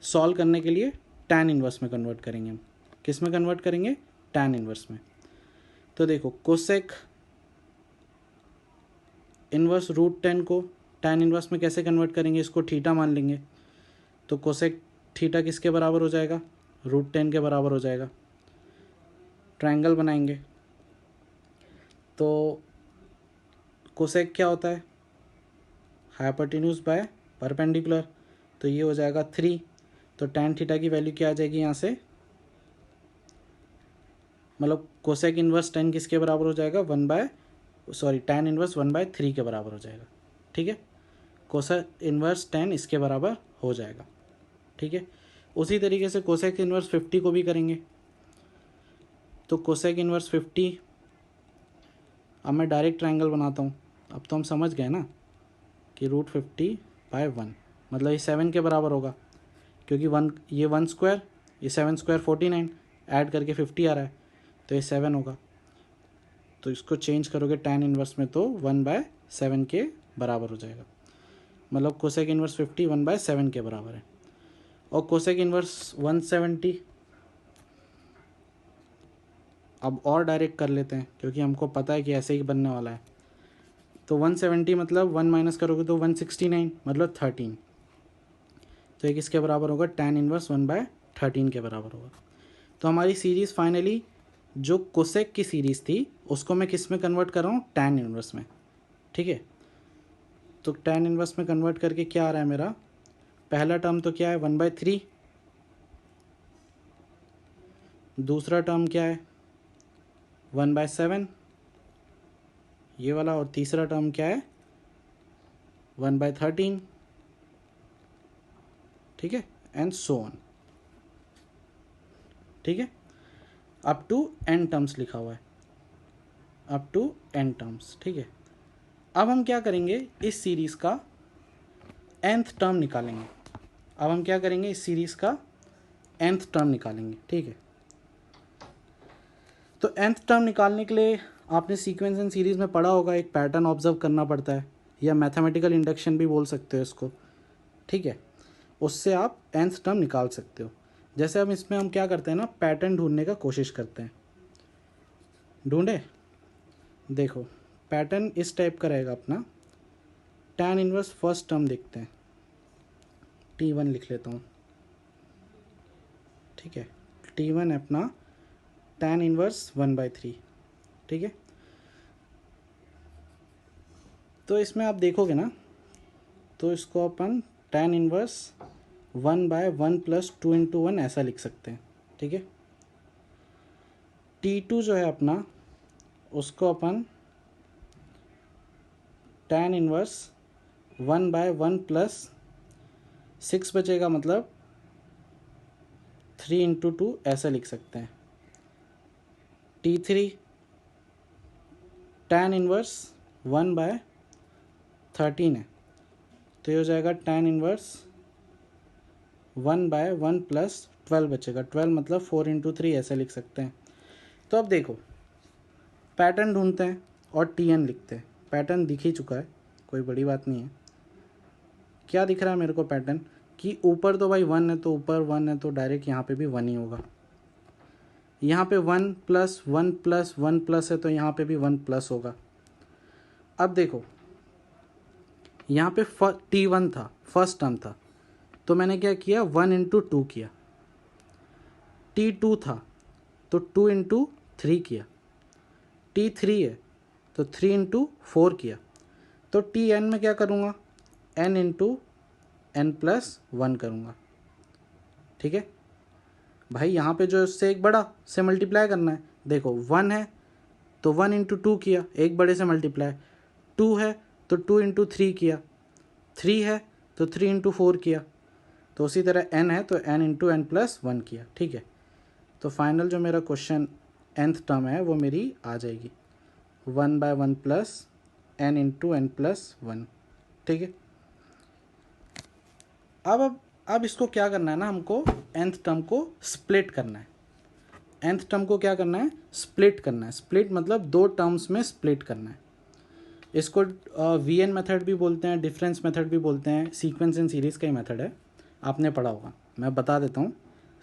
सॉल्व करने के लिए tan इन्वर्स में कन्वर्ट करेंगे हम। किस में कन्वर्ट करेंगे? tan इन्वर्स में। तो देखो कोसेक इन्वर्स रूट 10 को tan इन्वर्स में कैसे कन्वर्ट करेंगे, इसको थीटा मान लेंगे, तो कोसेक थीटा किसके बराबर हो जाएगा, रूट 10 के बराबर हो जाएगा। ट्रायंगल बनाएंगे तो कोसेक क्या होता है, हाइपोटेन्यूज बाय परपेंडिकुलर, तो ये हो जाएगा 3। तो tan थीटा की वैल्यू क्या आ जाएगी यहाँ से, मतलब कोसेक इन्वर्स 10 किसके बराबर हो जाएगा, tan इन्वर्स 1/3 के बराबर हो जाएगा। ठीक है, कोसेक इन्वर्स 10 इसके बराबर हो जाएगा। ठीक है, उसी तरीके से कोसेक इन्वर्स 50 को भी करेंगे। तो कोसेक इन्वर्स 50, अब मैं डायरेक्ट ट्रायंगल बनाता हूँ। अब तो हम समझ गए ना कि √50/1 मतलब ये 7 के बराबर होगा, क्योंकि 1 ये 1 स्क्वायर, ये 7 स्क्वायर 49, ऐड करके 50 आ रहा है, तो ये 7 होगा। तो इसको चेंज करोगे tan इन्वर्स में तो 1/7 के बराबर हो जाएगा, मतलब कोसेक इन्वर्स 50 1/7 के बराबर है। और कोसेक इन्वर्स 170, अब और डायरेक्ट कर लेते हैं क्योंकि हमको पता है कि ऐसे ही बनने वाला है। तो 170 मतलब 1 माइनस करोगे तो 169 मतलब 13, तो ये किसके बराबर होगा, tan इन्वर्स 1/13 के बराबर होगा। तो हमारी सीरीज़ फाइनली जो कोसेक की सीरीज़ थी उसको मैं किस में कन्वर्ट कर रहा हूँ, tan इन्वर्स में। ठीक है, तो tan इन्वर्स में कन्वर्ट करके क्या आ रहा है मेरा, पहला टर्म तो क्या है 1/3, दूसरा टर्म क्या है 1/7 ये वाला, और तीसरा टर्म क्या है 1/13। ठीक है, एंड सो ऑन। ठीक है, अप टू n टर्म्स लिखा हुआ है, अप टू n टर्म्स। ठीक है, अब हम क्या करेंगे, इस सीरीज़ का nth टर्म निकालेंगे। अब हम क्या करेंगे, इस सीरीज़ का nth टर्म निकालेंगे। ठीक है, तो nth टर्म निकालने के लिए आपने सीक्वेंस एंड सीरीज़ में पढ़ा होगा, एक पैटर्न ऑब्जर्व करना पड़ता है, या मैथमेटिकल इंडक्शन भी बोल सकते हो इसको। ठीक है, उससे आप nth टर्म निकाल सकते हो। जैसे अब इसमें हम क्या करते हैं ना, पैटर्न ढूंढने का कोशिश करते हैं। ढूंढे, देखो पैटर्न इस टाइप का रहेगा अपना। tan इन्वर्स फर्स्ट टर्म देखते हैं, T1 लिख लेता हूँ। ठीक है, T1 है अपना tan इन्वर्स 1/3। ठीक है, तो इसमें आप देखोगे ना, तो इसको अपन tan इन्वर्स 1/1 + 2 × 1 ऐसा लिख सकते हैं। ठीक है, T2 जो है अपना, उसको अपन tan इन्वर्स 1/1 + 6 बचेगा, मतलब 3 × 2 ऐसा लिख सकते हैं। T3 tan इन्वर्स 1/13 है, तो ये हो जाएगा tan इन्वर्स 1/1 + 12 बचेगा, 12 मतलब 4 × 3 ऐसा लिख सकते हैं। तो अब देखो पैटर्न ढूंढते हैं और Tn लिखते हैं। पैटर्न दिख ही चुका है, कोई बड़ी बात नहीं है। क्या दिख रहा है मेरे को पैटर्न, कि ऊपर तो भाई 1 है, तो ऊपर 1 है तो डायरेक्ट यहाँ पे भी 1 ही होगा। यहाँ पे 1 + 1 + 1 प्लस है, तो यहाँ पे भी 1 + होगा। अब देखो यहाँ पे T1 था, फर्स्ट टर्म था, तो मैंने क्या किया, 1 × 2 किया। T2 था तो 2 × 3 किया। T3 है तो 3 × 4 किया। तो Tn में क्या करूँगा, n × n+1 करूँगा। ठीक है भाई, यहाँ पे जो इससे एक बड़ा से मल्टीप्लाई करना है। देखो 1 है तो 1 × 2 किया, एक बड़े से मल्टीप्लाई। 2 है तो 2 × 3 किया। 3 है तो 3 × 4 किया। तो उसी तरह n है तो n × n+1 किया। ठीक है, तो फाइनल जो मेरा क्वेश्चन nth टर्म है वो मेरी आ जाएगी 1/1 + n × n+1। ठीक है, अब इसको क्या करना है ना, हमको nth टर्म को स्प्लिट करना है। nth टर्म को क्या करना है, स्प्लिट करना है। स्प्लिट मतलब दो टर्म्स में स्प्लिट करना है। इसको VN मेथड भी बोलते हैं, डिफरेंस मेथड भी बोलते हैं, सीक्वेंस एंड सीरीज़ का ही मेथड है, आपने पढ़ा होगा। मैं बता देता हूँ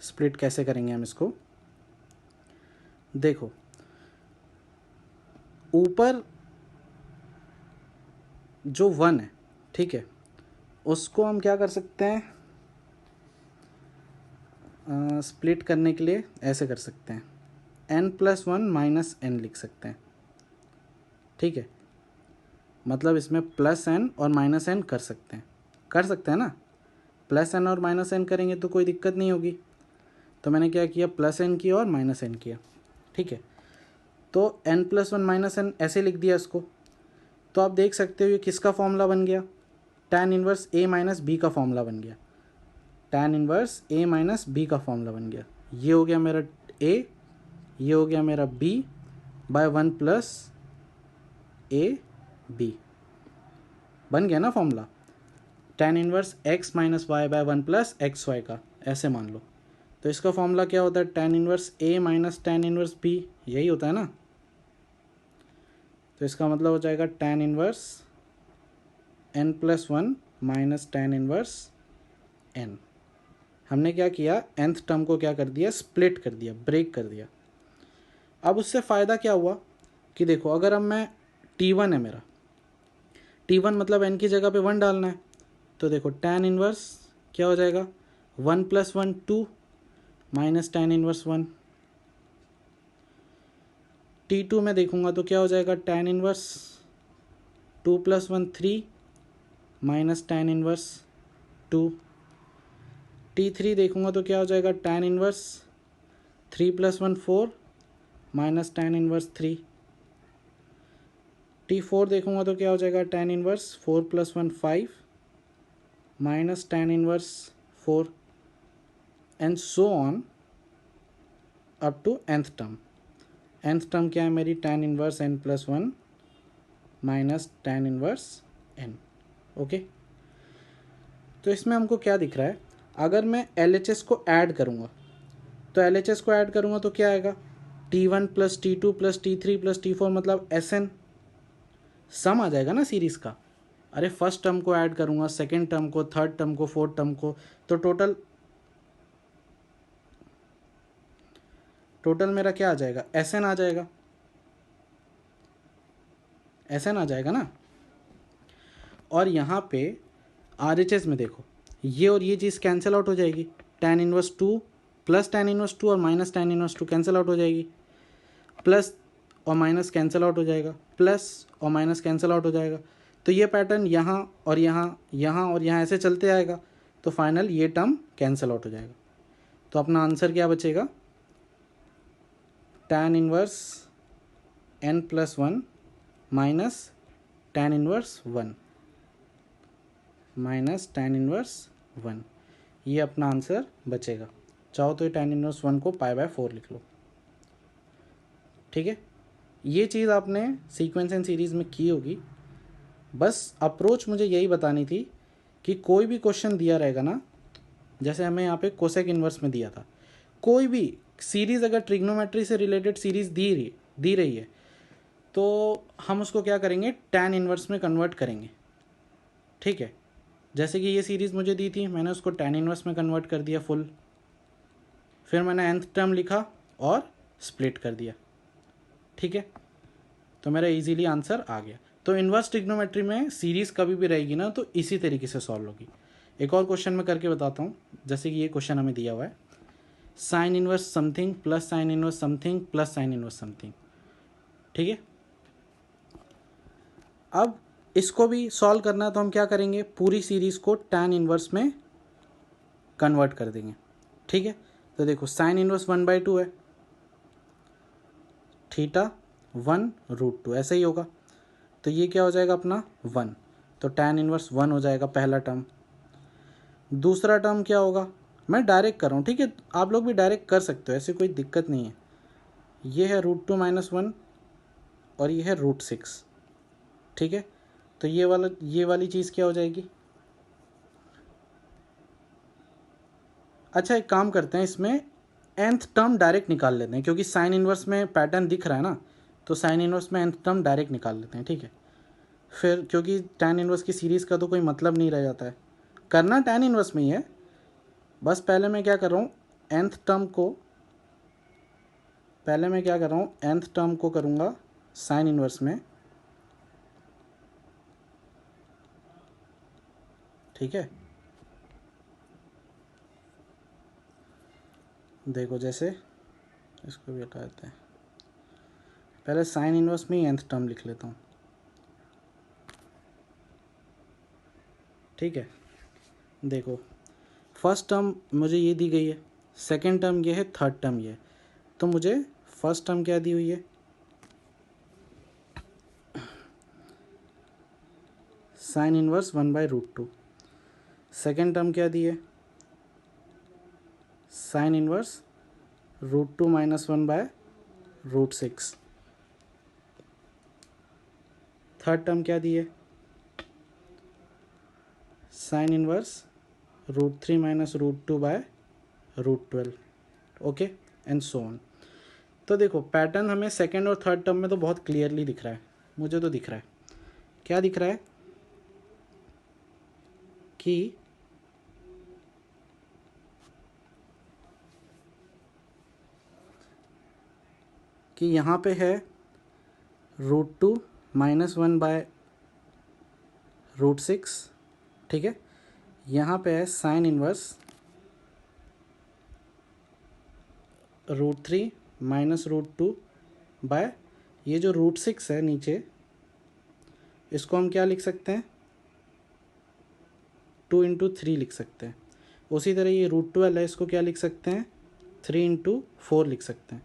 स्प्लिट कैसे करेंगे हम इसको। देखो ऊपर जो 1 है, ठीक है, उसको हम क्या कर सकते हैं, स्प्लिट करने के लिए ऐसे कर सकते हैं, n+1 माइनस n लिख सकते हैं, ठीक है। मतलब इसमें +n और -n कर सकते हैं ना। +n और -n करेंगे तो कोई दिक्कत नहीं होगी। तो मैंने क्या किया, +n किया और -n किया, ठीक है। तो n+1 -n ऐसे लिख दिया इसको। तो आप देख सकते हो ये किसका फॉर्मूला बन गया, tan inverse a minus b का फॉर्मूला बन गया। tan inverse a minus b का फॉर्मूला बन गया। ये हो गया मेरा a, ये हो गया मेरा b by 1 plus a b, बन गया ना formula. tan inverse x minus y by 1 plus x y का, ऐसे मान लो। तो इसका फॉर्मूला क्या होता है, tan inverse a minus tan inverse b, यही होता है ना। तो इसका मतलब हो जाएगा tan inverse n+1 minus tan inverse n। हमने क्या किया, nth टर्म को क्या कर दिया, स्प्लिट कर दिया, ब्रेक कर दिया। अब उससे फ़ायदा क्या हुआ कि देखो, अगर अब मैं t1 है मेरा, t1 मतलब n की जगह पे 1 डालना है, तो देखो tan इनवर्स क्या हो जाएगा, 1+1 2 माइनस tan इनवर्स 1। t2 में देखूंगा तो क्या हो जाएगा, tan inverse 2+1 3 minus tan inverse 2। t3 देखूंगा तो क्या हो जाएगा, tan inverse 3+1 4 minus tan inverse 3। t4 देखूंगा तो क्या हो जाएगा, tan inverse 4+1 5 minus tan inverse 4, and so on up to nth term. nth term क्या है मेरी, tan inverse n+1 minus tan inverse n। Okay, तो इसमें हमको क्या दिख रहा है, अगर मैं LHS को ऐड करूँगा, तो LHS को ऐड करूँगा तो क्या आएगा, t1 plus t2 plus t3 plus t4 मतलब Sn, सम आ जाएगा ना सीरीज़ का। अरे फर्स्ट टर्म को ऐड करूँगा, सेकेंड टर्म को, थर्ड टर्म को, फोर्थ टर्म को, तो टोटल मेरा क्या आ जाएगा, Sn आ जाएगा, Sn आ जाएगा ना। और यहाँ पे RHS में देखो, ये और ये चीज़ कैंसिल आउट हो जाएगी, tan inverse 2 plus tan inverse 2 और minus tan inverse 2 cancel out हो जाएगी, प्लस और माइनस कैंसिल आउट हो जाएगा, प्लस और माइनस कैंसिल आउट हो जाएगा। तो ये पैटर्न यहाँ और यहाँ, यहाँ और यहाँ ऐसे चलते आएगा, तो फाइनल ये टर्म कैंसिल आउट हो जाएगा। तो अपना आंसर क्या बचेगा, tan inverse n+1 minus tan inverse 1 minus tan inverse 1, ये अपना आंसर बचेगा। चाहो तो ये tan इनवर्स 1 को π/4 लिख लो, ठीक है। ये चीज़ आपने सीक्वेंस एंड सीरीज़ में की होगी। बस अप्रोच मुझे यही बतानी थी कि कोई भी क्वेश्चन दिया रहेगा ना, जैसे हमें यहाँ पे कोसेक इन्वर्स में दिया था, कोई भी सीरीज़ अगर ट्रिग्नोमेट्री से रिलेटेड सीरीज़ दी रही है तो हम उसको क्या करेंगे, tan इन्वर्स में कन्वर्ट करेंगे, ठीक है। जैसे कि ये सीरीज़ मुझे दी थी, मैंने उसको tan इन्वर्स में कन्वर्ट कर दिया फुल, फिर मैंने nth टर्म लिखा और स्प्लिट कर दिया, ठीक है। तो मेरा इजीली आंसर आ गया। तो इन्वर्स ट्रिग्नोमेट्री में सीरीज़ कभी भी रहेगी ना तो इसी तरीके से सॉल्व होगी। एक और क्वेश्चन मैं करके बताता हूँ, जैसे कि ये क्वेश्चन हमें दिया हुआ है, sign inverse something plus sign inverse something plus sign inverse something, ठीक है। अब इसको भी सॉल्व करना है तो हम क्या करेंगे, पूरी सीरीज़ को tan इन्वर्स में कन्वर्ट कर देंगे, ठीक है। तो देखो साइन इन्वर्स 1/2 है, थीटा 1√2 ऐसे ही होगा, तो ये क्या हो जाएगा अपना 1, तो tan इन्वर्स 1 हो जाएगा पहला टर्म। दूसरा टर्म क्या होगा, मैं डायरेक्ट कर रहा हूँ, ठीक है, आप लोग भी डायरेक्ट कर सकते हो, ऐसी कोई दिक्कत नहीं है। ये है √2 - 1 और ये है √6, ठीक है। तो ये वाली चीज़ क्या हो जाएगी। अच्छा, एक काम करते हैं, इसमें nth टर्म डायरेक्ट निकाल लेते हैं, क्योंकि साइन इन्वर्स में पैटर्न दिख रहा है ना, तो साइन इन्वर्स में nth टर्म डायरेक्ट निकाल लेते हैं, ठीक है। फिर क्योंकि tan इन्वर्स की सीरीज़ का तो कोई मतलब नहीं रह जाता है, करना tan इन्वर्स में ही है। बस पहले मैं क्या कर रहा हूँ, nth टर्म को nth टर्म को करूँगा साइन इन्वर्स में, ठीक है, देखो जैसे इसको भी हटा देते हैं, पहले साइन इनवर्स में ही nth टर्म लिख लेता हूँ। ठीक है, देखो फर्स्ट टर्म मुझे ये दी गई है, सेकंड टर्म ये है, थर्ड टर्म ये है, तो मुझे फर्स्ट टर्म क्या दी हुई है, साइन इनवर्स 1/√2। सेकंड टर्म क्या दी है, साइन इनवर्स √2 - 1/√6। थर्ड टर्म क्या दी है, sine inverse √3 - √2/√12। Okay, and so on. तो देखो पैटर्न हमें सेकंड और थर्ड टर्म में तो बहुत क्लियरली दिख रहा है, मुझे तो दिख रहा है, क्या दिख रहा है कि यहाँ पे है √2 - 1/√6। ठीक है, यहाँ पे है साइन इनवर्स √3 - √2 बाय, ये जो √6 है नीचे, इसको हम क्या लिख सकते हैं, 2 × 3 लिख सकते हैं। उसी तरह ये √12 है, इसको क्या लिख सकते हैं, 3 × 4 लिख सकते हैं।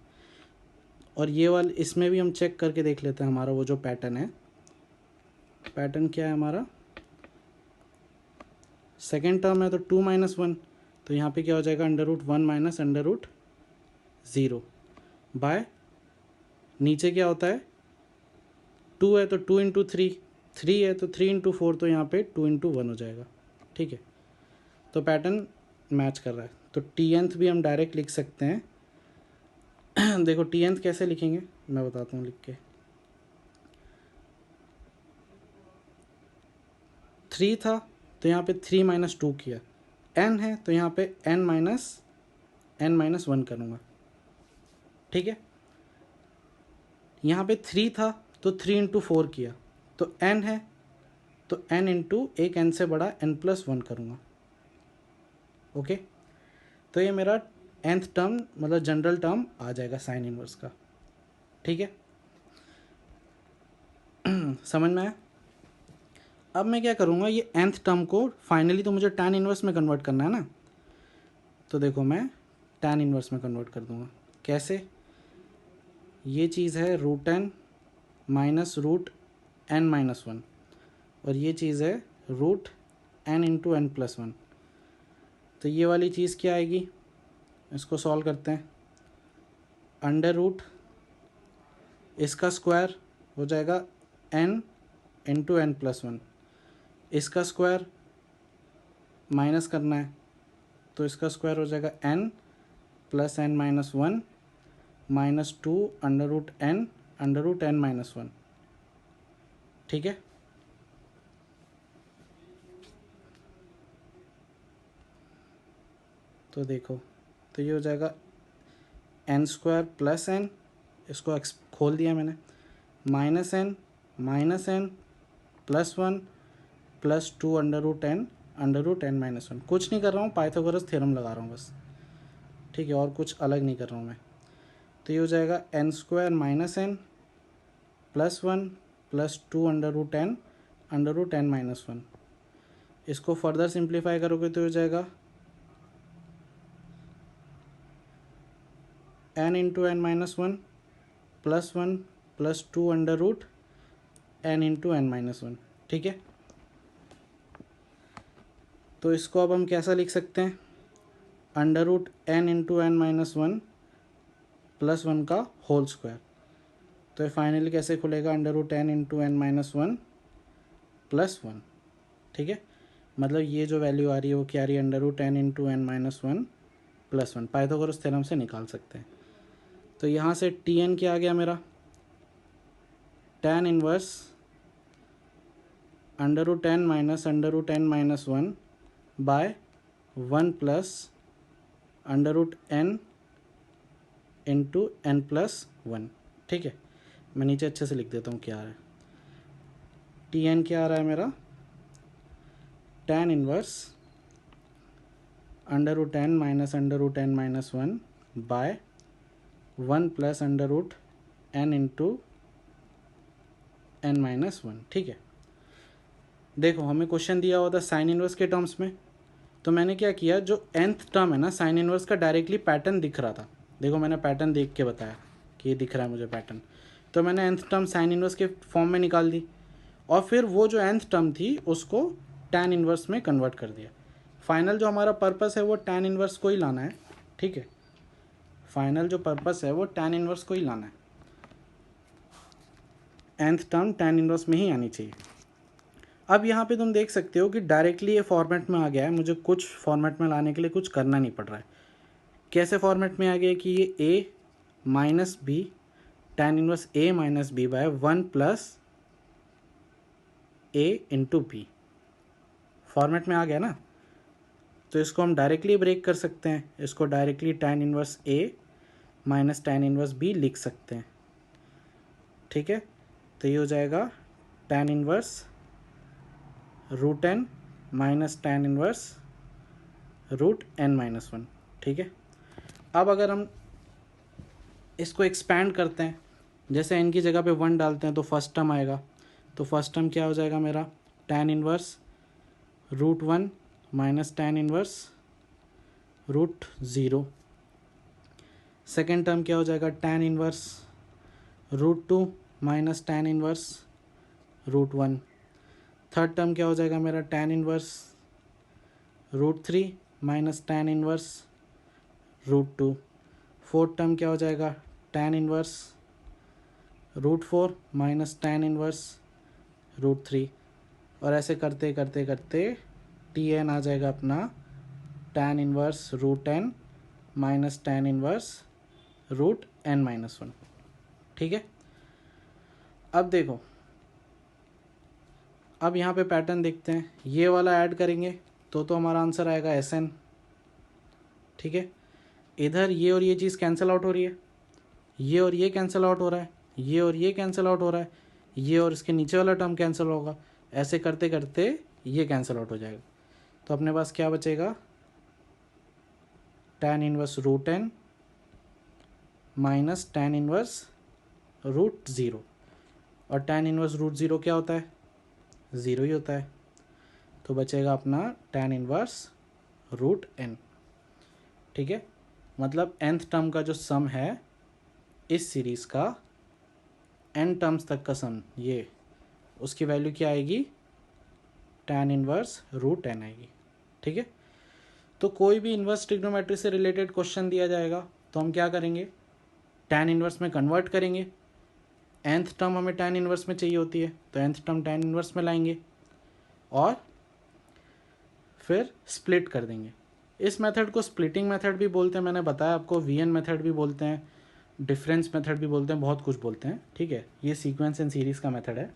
और ये वाला इसमें भी हम चेक करके देख लेते हैं हमारा वो जो पैटर्न है, पैटर्न क्या है हमारा, सेकेंड टर्म है तो 2 - 1, तो यहाँ पे क्या हो जाएगा, √1 - √0 बाय, नीचे क्या होता है, 2 है तो 2 × 3, 3 है तो 3 × 4, तो यहाँ पे 2 × 1 हो जाएगा। ठीक है, तो पैटर्न मैच कर रहा है, तो tnth भी हम डायरेक्ट लिख सकते हैं। देखो tnth कैसे लिखेंगे मैं बताता हूँ लिख के, 3 था तो यहाँ पे 3 - 2 किया, n है तो यहाँ पे n - 1 करूँगा। ठीक है, यहाँ पे 3 था तो 3 × 4 किया, तो n है तो n इंटू एक n से बड़ा n+1 करूँगा। ओके, तो ये मेरा nth टर्म मतलब जनरल टर्म आ जाएगा साइन इनवर्स का। ठीक है, समझ में आया। अब मैं क्या करूँगा, ये nth टर्म को फाइनली तो मुझे tan इनवर्स में कन्वर्ट करना है ना, तो देखो मैं tan इनवर्स में कन्वर्ट कर दूँगा। कैसे, ये चीज़ है √n - √n-1 और ये चीज़ है √n × n+1। तो ये वाली चीज़ क्या आएगी, इसको सॉल्व करते हैं, अंडर रूट इसका स्क्वायर हो जाएगा n × n+1, इसका स्क्वायर माइनस करना है तो इसका स्क्वायर हो जाएगा n + n-1 -2 √n √n-1। ठीक है, तो देखो तो ये हो जाएगा n² + n, इसको खोल दिया मैंने, -n -n+1 +2 √n √n-1। कुछ नहीं कर रहा हूँ, पाइथागोरस थ्योरम लगा रहा हूँ बस। ठीक है, और कुछ अलग नहीं कर रहा हूँ मैं। तो ये हो जाएगा n² - n +1 +2 √n √n-1। इसको फर्दर सिंप्लीफाई करोगे तो हो जाएगा n × n-1 +1 +2 √n × n-1। ठीक है, तो इसको अब हम कैसा लिख सकते हैं, √n × n-1 +1 का होल स्क्वायर। तो ये फाइनली कैसे खुलेगा, √n × n-1 +1। ठीक है, मतलब ये जो वैल्यू आ रही है वो क्या आ रही है, √n × n-1 +1 पाइथागोरस थ्योरम से निकाल सकते हैं। तो यहाँ से tn क्या आ गया मेरा, tan inverse √n - √n-1 by 1 + √n × n+1। ठीक है, मैं नीचे अच्छे से लिख देता हूँ क्या आ रहा है, tn क्या आ रहा है मेरा, tan inverse under root n minus under root n minus 1 by 1 plus under root n into n minus 1। ठीक है, देखो हमें क्वेश्चन दिया हुआ था साइन इनवर्स के टर्म्स में, तो मैंने क्या किया, जो nth टर्म है ना साइन इनवर्स का डायरेक्टली पैटर्न दिख रहा था, देखो मैंने पैटर्न देख के बताया कि ये दिख रहा है मुझे पैटर्न, तो मैंने nth टर्म साइन इनवर्स के फॉर्म में निकाल दी और फिर वो जो nth टर्म थी उसको tan इनवर्स में कन्वर्ट कर दिया। फाइनल जो हमारा पर्पस है वो tan इनवर्स को ही लाना है। ठीक है, फाइनल जो पर्पस है वो tan इनवर्स को ही लाना है, nth टर्म tan इनवर्स में ही आनी चाहिए। अब यहाँ पे तुम देख सकते हो कि डायरेक्टली ये फॉर्मेट में आ गया है, मुझे कुछ फॉर्मेट में लाने के लिए कुछ करना नहीं पड़ रहा है। कैसे फॉर्मेट में आ गया कि ये a minus b tan inverse a minus b by 1 plus a into b format में आ गया ना, तो इसको हम डायरेक्टली ब्रेक कर सकते हैं, इसको directly tan inverse a minus tan inverse b लिख सकते हैं। ठीक है, तो ये हो जाएगा tan inverse root n minus tan inverse root n minus 1। ठीक है, अब अगर हम इसको एक्सपैंड करते हैं, जैसे n की जगह पे 1 डालते हैं तो फर्स्ट टर्म आएगा, तो फर्स्ट टर्म क्या हो जाएगा मेरा, tan inverse root 1 minus tan inverse root 0। Second term क्या हो जाएगा, tan inverse root 2 minus tan inverse root 1। Third term क्या हो जाएगा मेरा, tan inverse root 3 minus tan inverse root 2। Fourth term क्या हो जाएगा, tan inverse root 4 minus tan inverse root 3, और ऐसे करते करते करते Tn आ जाएगा अपना tan inverse root n minus tan inverse root n minus 1। ठीक है, अब देखो, अब यहाँ पे पैटर्न देखते हैं, ये वाला ऐड करेंगे तो हमारा आंसर आएगा Sn। ठीक है, इधर ये और ये चीज़ कैंसिल आउट हो रही है, ये और ये कैंसिल आउट हो रहा है, ये और ये कैंसिल आउट हो रहा है, ये और इसके नीचे वाला टर्म कैंसिल होगा, ऐसे करते करते ये कैंसिल आउट हो जाएगा, तो अपने पास क्या बचेगा, tan inverse root n minus tan inverse root 0, और tan इनवर्स रूट 0 क्या होता है, 0 ही होता है, तो बचेगा अपना tan इनवर्स रूट n। ठीक है, मतलब nth टर्म का जो सम है इस सीरीज़ का, n टर्म्स तक का सम, ये उसकी वैल्यू क्या आएगी, tan इनवर्स रूट n आएगी। ठीक है, तो कोई भी इन्वर्स ट्रिग्नोमेट्री से रिलेटेड क्वेश्चन दिया जाएगा तो हम क्या करेंगे, tan इनवर्स में कन्वर्ट करेंगे, nth टर्म हमें tan इनवर्स में चाहिए होती है तो nth टर्म tan इनवर्स में लाएंगे और फिर स्प्लिट कर देंगे। इस मेथड को स्प्लिटिंग मेथड भी बोलते हैं, मैंने बताया आपको, वीएन मेथड भी बोलते हैं, डिफरेंस मेथड भी बोलते हैं, बहुत कुछ बोलते हैं। ठीक है, ये सीक्वेंस एंड सीरीज़ का मेथड है,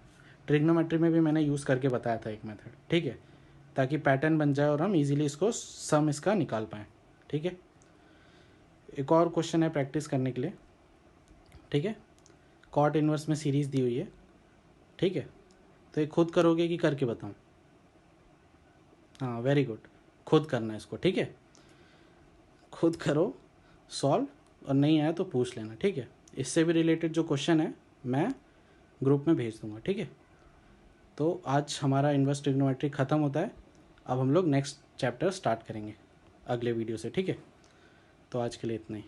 ट्रिग्नोमेट्री में भी मैंने यूज़ करके बताया था एक मेथड। ठीक है, ताकि पैटर्न बन जाए और हम इजीली इसको सम इसका निकाल पाएँ। ठीक है, एक और क्वेश्चन है प्रैक्टिस करने के लिए। ठीक है, कॉट इनवर्स में सीरीज़ दी हुई है। ठीक है, तो ये खुद करोगे कि करके बताऊँ? हाँ, वेरी गुड, खुद करना है इसको। ठीक है, खुद करो सॉल्व, और नहीं आया तो पूछ लेना। ठीक है, इससे भी रिलेटेड जो क्वेश्चन है मैं ग्रुप में भेज दूंगा। ठीक है, तो आज हमारा इन्वर्स ट्रिग्नोमेट्री ख़त्म होता है, अब हम लोग नेक्स्ट चैप्टर स्टार्ट करेंगे अगले वीडियो से। ठीक है, तो आज के लिए इतना ही।